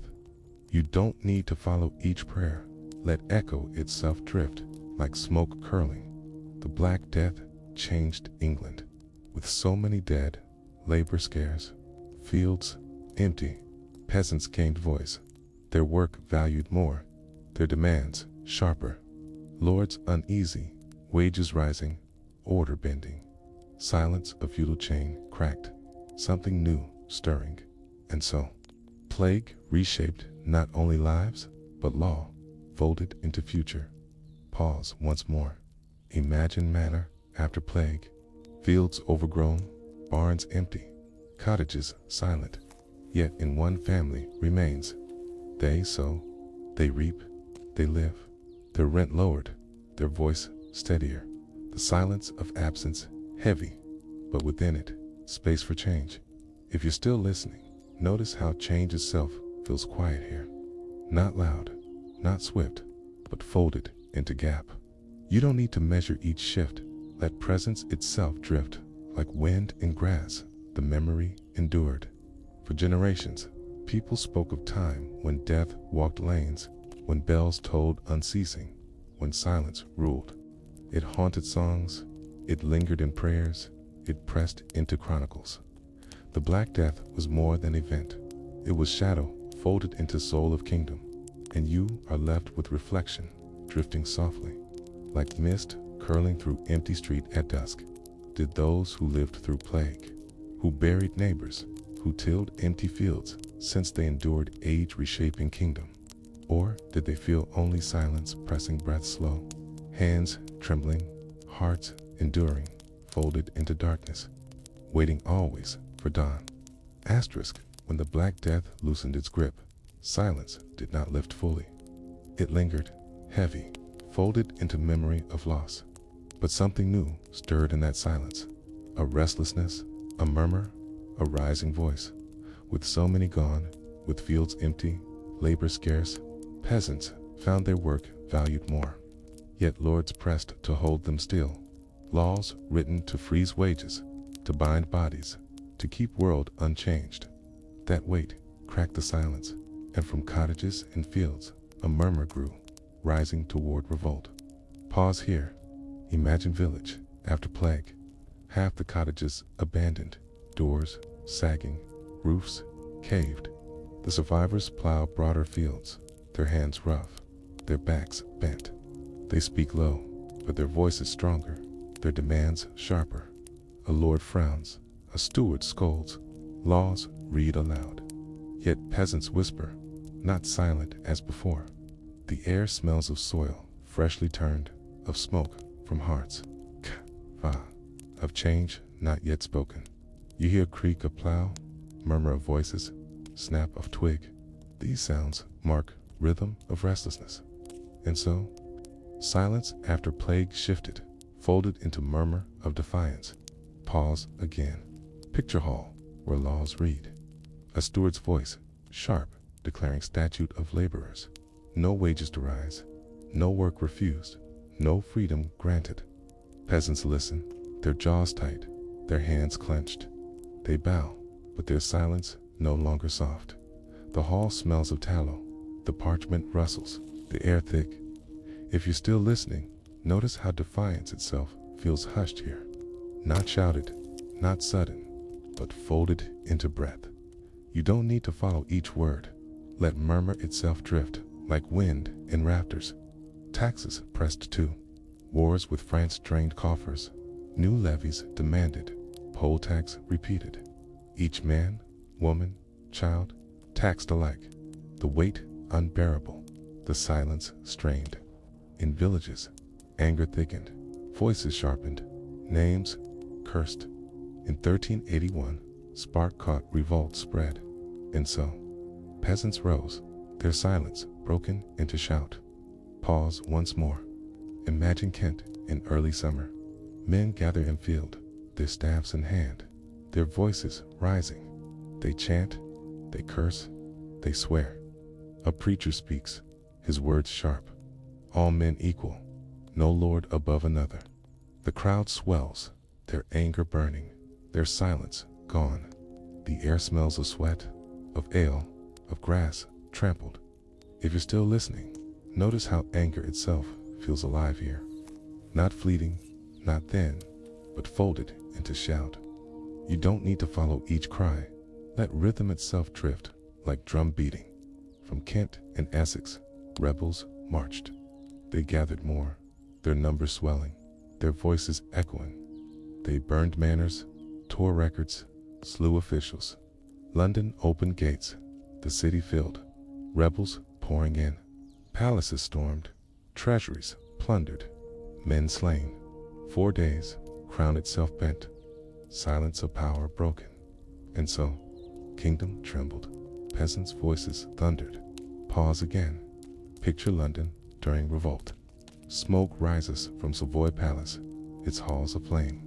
You don't need to follow each prayer. Let echo itself drift like smoke curling. The Black Death changed England. With so many dead, labor scarce, fields empty, peasants gained voice. Their work valued more, their demands sharper. Lords uneasy, wages rising, order bending. Silence a feudal chain cracked, something new stirring. And so, plague reshaped not only lives, but law, folded into future. Pause once more. Imagine manor after plague, fields overgrown, barns empty, cottages silent, yet in one family remains. They sow, they reap, they live, their rent lowered, their voice steadier, the silence of absence heavy, but within it, space for change. If you're still listening, notice how change itself feels quiet here. Not loud, not swift, but folded into gap. You don't need to measure each shift. Let presence itself drift like wind in grass. The memory endured. For generations, people spoke of time when death walked lanes, when bells tolled unceasing, when silence ruled. It haunted songs, it lingered in prayers, it pressed into chronicles. The Black Death was more than event. It was shadow folded into soul of kingdom, and you are left with reflection, drifting softly, like mist curling through empty street at dusk. Did those who lived through plague, who buried neighbors, who tilled empty fields, since they endured age reshaping kingdom? Or did they feel only silence pressing breath slow, hands trembling, hearts enduring, folded into darkness, waiting always for dawn? Asterisk, when the Black Death loosened its grip, silence did not lift fully. It lingered, heavy, folded into memory of loss. But something new stirred in that silence, a restlessness, a murmur, a rising voice. With so many gone, with fields empty, labor scarce, peasants found their work valued more. Yet lords pressed to hold them still, laws written to freeze wages, to bind bodies, to keep world unchanged. That weight cracked the silence, and from cottages and fields, a murmur grew, rising toward revolt. Pause here. Imagine village after plague. Half the cottages abandoned, doors sagging, roofs caved. The survivors plow broader fields, their hands rough, their backs bent. They speak low, but their voice is stronger, their demands sharper. A lord frowns, a steward scolds, laws read aloud. Yet peasants whisper, not silent as before. The air smells of soil, freshly turned, of smoke from hearts, of change not yet spoken. You hear creak of plow, murmur of voices, snap of twig. These sounds mark rhythm of restlessness. And so, silence after plague shifted, folded into murmur of defiance. Pause again. Picture hall, where laws read. A steward's voice, sharp, declaring statute of laborers. No wages to rise, no work refused, no freedom granted. Peasants listen, their jaws tight, their hands clenched. They bow, but their silence no longer soft. The hall smells of tallow, the parchment rustles, the air thick. If you're still listening, notice how defiance itself feels hushed here. Not shouted, not sudden, but folded into breath. You don't need to follow each word. Let murmur itself drift, like wind in rafters. Taxes pressed too. Wars with France drained coffers. New levies demanded. Poll tax repeated. Each man, woman, child, taxed alike. The weight unbearable. The silence strained. In villages, anger thickened. Voices sharpened. Names cursed. In 1381, spark caught revolt spread. And so, peasants rose, their silence broken into shout. Pause once more. Imagine Kent in early summer. Men gather in field, their staffs in hand, their voices rising. They chant, they curse, they swear. A preacher speaks, his words sharp. All men equal, no lord above another. The crowd swells, their anger burning, their silence gone. The air smells of sweat, of ale, of grass trampled. If you're still listening, notice how anger itself feels alive here. Not fleeting, not thin, but folded into shout. You don't need to follow each cry. Let rhythm itself drift like drum beating. From Kent and Essex, rebels marched. They gathered more, their numbers swelling, their voices echoing. They burned manors, tore records, slew officials. London opened gates, the city filled, rebels pouring in. Palaces stormed, treasuries plundered, men slain. 4 days, crown itself bent, silence of power broken. And so, kingdom trembled, peasants' voices thundered. Pause again. Picture London during revolt. Smoke rises from Savoy Palace, its halls aflame.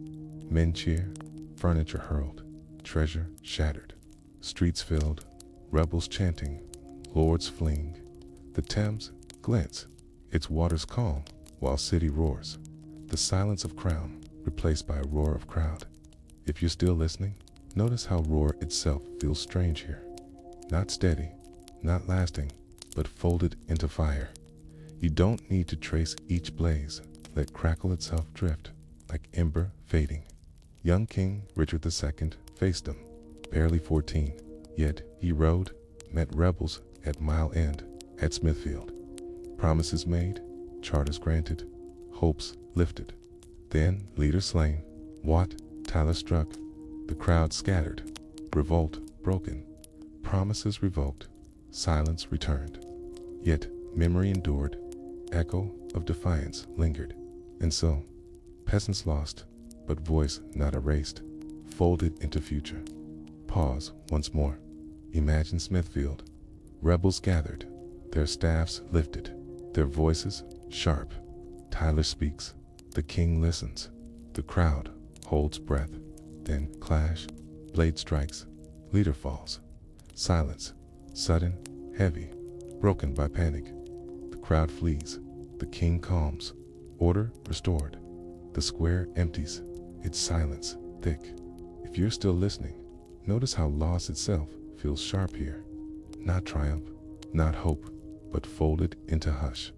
Men cheer, furniture hurled, treasure shattered. Streets filled, rebels chanting, lords fleeing. The Thames glints, its waters calm, while city roars. The silence of crown replaced by a roar of crowd. If you're still listening, notice how roar itself feels strange here. Not steady, not lasting, but folded into fire. You don't need to trace each blaze. Let crackle itself drift, like ember fading. Young King Richard II faced them, barely 14, yet he rode, met rebels at Mile End, at Smithfield. Promises made, charters granted, hopes lifted. Then leaders slain, Wat Tyler struck, the crowd scattered, revolt broken, promises revoked, silence returned. Yet memory endured, echo of defiance lingered. And so, peasants lost, but voice not erased, folded into future. Pause once more. Imagine Smithfield. Rebels gathered, their staffs lifted, their voices sharp. Tyler speaks, the king listens, the crowd holds breath. Then clash, blade strikes, leader falls. Silence, sudden, heavy, broken by panic. The crowd flees, the king calms, order restored. The square empties, its silence thick. If you're still listening, notice how loss itself feels sharp here. Not triumph, not hope, but folded into hush.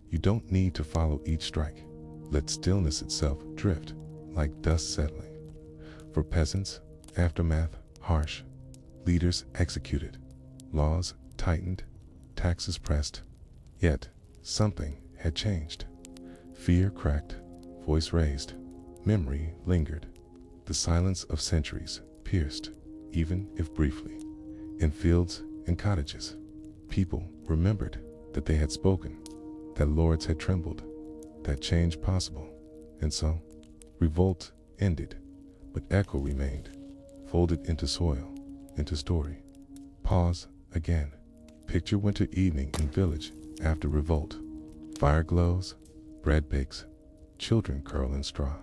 You don't need to follow each strike. Let stillness itself drift, like dust settling. For peasants, aftermath harsh. Leaders executed, laws tightened, taxes pressed. Yet, something had changed. Fear cracked, voice raised, memory lingered. The silence of centuries pierced, even if briefly. In fields and cottages, people remembered that they had spoken, that lords had trembled, that change possible. And so, revolt ended, but echo remained, folded into soil, into story. Pause again. Picture winter evening in village after revolt. Fire glows, bread bakes, children curl in straw.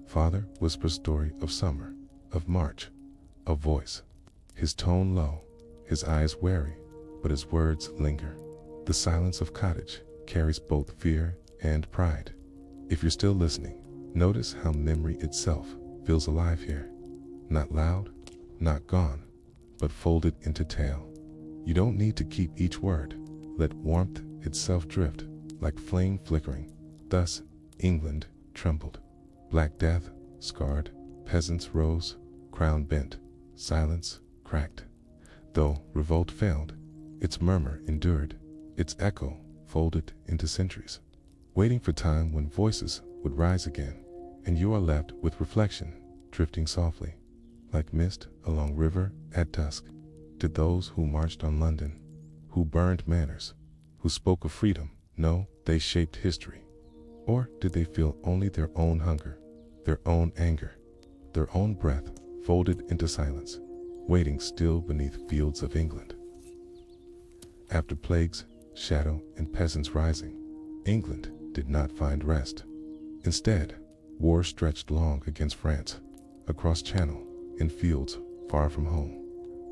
Father whispers story of summer, of March, of voice. His tone low, his eyes wary, but his words linger. The silence of cottage carries both fear and pride. If you're still listening, notice how memory itself feels alive here. Not loud, not gone, but folded into tale. You don't need to keep each word. Let warmth itself drift, like flame flickering. Thus, England trembled. Black Death scarred, peasants rose, crown bent, silence cracked. Though revolt failed, its murmur endured, its echo folded into centuries, waiting for time when voices would rise again, and you are left with reflection, drifting softly, like mist along river at dusk. Did those who marched on London, who burned manors, who spoke of freedom, know they shaped history? Or did they feel only their own hunger, their own anger, their own breath folded into silence, waiting still beneath fields of England? After plagues, shadow, and peasants rising, England did not find rest. Instead, war stretched long against France, across Channel, in fields far from home.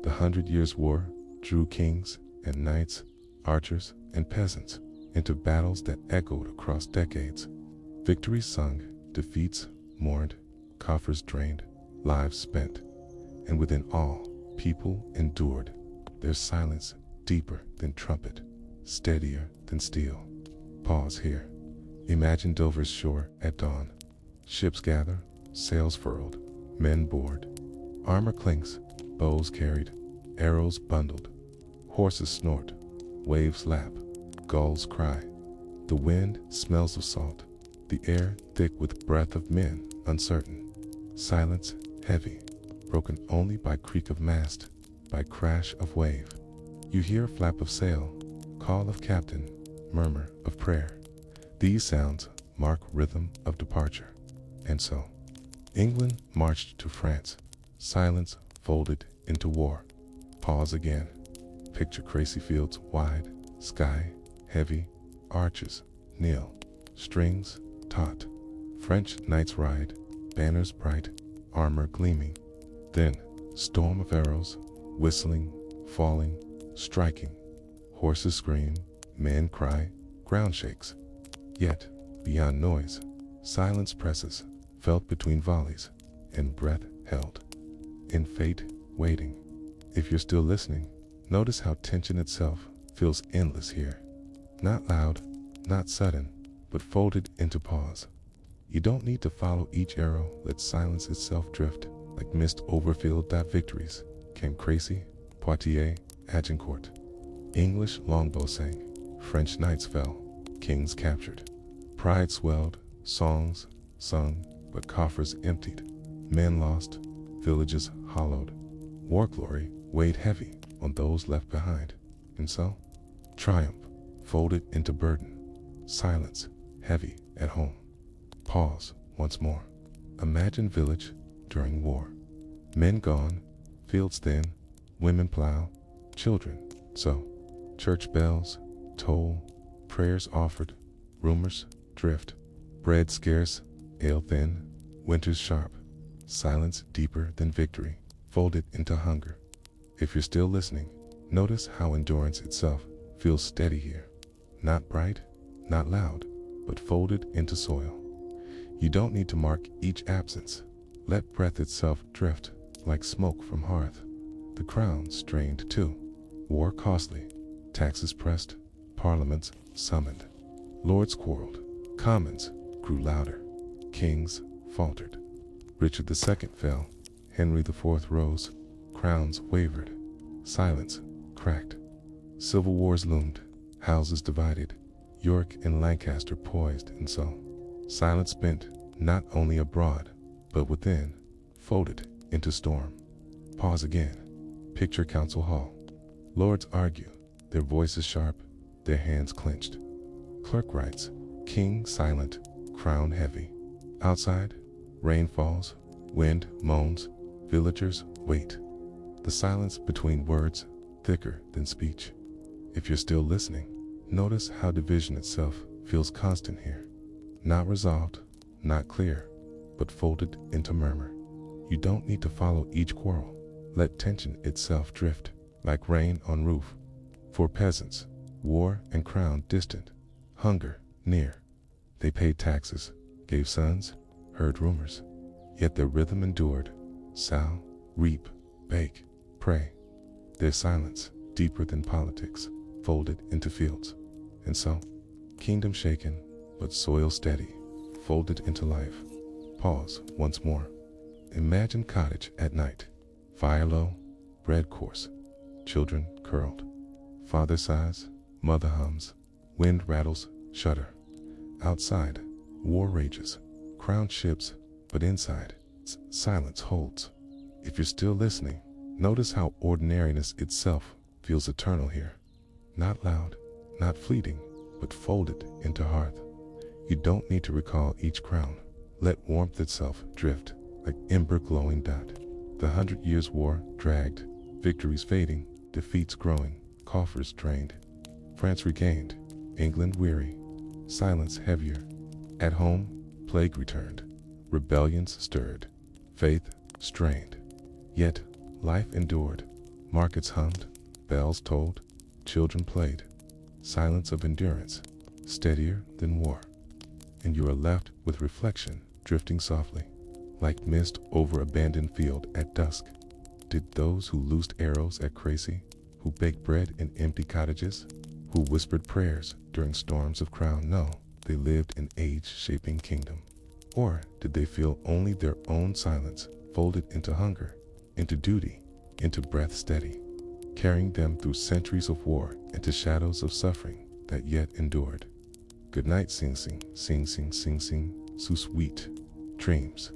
The 100 Years' War drew kings and knights, archers and peasants into battles that echoed across decades. Victories sung, defeats mourned, coffers drained, lives spent. And within all, people endured, their silence deeper than trumpet, steadier than steel. Pause here. Imagine Dover's shore at dawn. Ships gather, sails furled, men board. Armor clinks, bows carried, arrows bundled. Horses snort, waves lap, gulls cry. The wind smells of salt, the air thick with breath of men uncertain. Silence heavy, broken only by creak of mast, by crash of wave. You hear flap of sail, call of captain, murmur of prayer. These sounds mark rhythm of departure. And so, England marched to France, silence folded into war. Pause again. Picture Crazy fields wide, sky heavy, arches kneel, strings taut. French knights ride, banners bright, armor gleaming. Then, storm of arrows, whistling, falling, striking. Horses scream, men cry, ground shakes. Yet, beyond noise, silence presses, felt between volleys, and breath held. In fate, waiting. If you're still listening, notice how tension itself feels endless here. Not loud, not sudden, but folded into pause. You don't need to follow each arrow, let silence itself drift, like mist over field. Victories came Crécy, Poitiers, Agincourt. English longbow sang, French knights fell, kings captured. Pride swelled, songs sung, but coffers emptied. Men lost, villages hollowed. War glory weighed heavy on those left behind. And so, triumph folded into burden. Silence heavy at home. Pause once more. Imagine village during war. Men gone, fields thin, women plow, children sow. Church bells toll, prayers offered, rumors drift. Bread scarce, ale thin, winters sharp. Silence deeper than victory, folded into hunger. If you're still listening, notice how endurance itself feels steady here. Not bright, not loud, but folded into soil. You don't need to mark each absence. Let breath itself drift like smoke from hearth. The crown strained too. War costly, taxes pressed, parliaments summoned. Lords quarreled, commons grew louder, kings faltered. Richard II fell, Henry IV rose, crowns wavered, silence cracked. Civil wars loomed, houses divided, York and Lancaster poised, and so silence bent not only abroad, but within, folded into storm. Pause again. Picture council hall. Lords argue, their voices sharp, their hands clenched. Clerk writes, king silent, crown heavy. Outside, rain falls, wind moans, villagers wait. The silence between words thicker than speech. If you're still listening, notice how division itself feels constant here. Not resolved, not clear, but folded into murmur. You don't need to follow each quarrel. Let tension itself drift, like rain on roof. For peasants, war and crown distant, hunger near. They paid taxes, gave sons, heard rumors. Yet their rhythm endured. Sow, reap, bake, pray. Their silence, deeper than politics, folded into fields. And so, kingdom shaken, but soil steady, folded into life. Pause once more. Imagine cottage at night. Fire low, bread coarse, children curled. Father sighs, mother hums, wind rattles, shudder. Outside, war rages, crowned ships, but inside, silence holds. If you're still listening, notice how ordinariness itself feels eternal here. Not loud, not fleeting, but folded into hearth. You don't need to recall each crown. Let warmth itself drift, like ember glowing dot. The 100 Years' War dragged, victories fading, defeats growing, coffers drained. France regained, England weary, silence heavier. At home, plague returned, rebellions stirred, faith strained. Yet, life endured, markets hummed, bells tolled, children played. Silence of endurance, steadier than war. And you are left with reflection drifting softly, like mist over abandoned field at dusk. Did those who loosed arrows at Crécy, who baked bread in empty cottages, who whispered prayers during storms of crown? No, they lived in age-shaping kingdom. Or did they feel only their own silence folded into hunger, into duty, into breath steady, carrying them through centuries of war into shadows of suffering that yet endured? Good night, sing sing, sing sing, sing sing, so sweet dreams.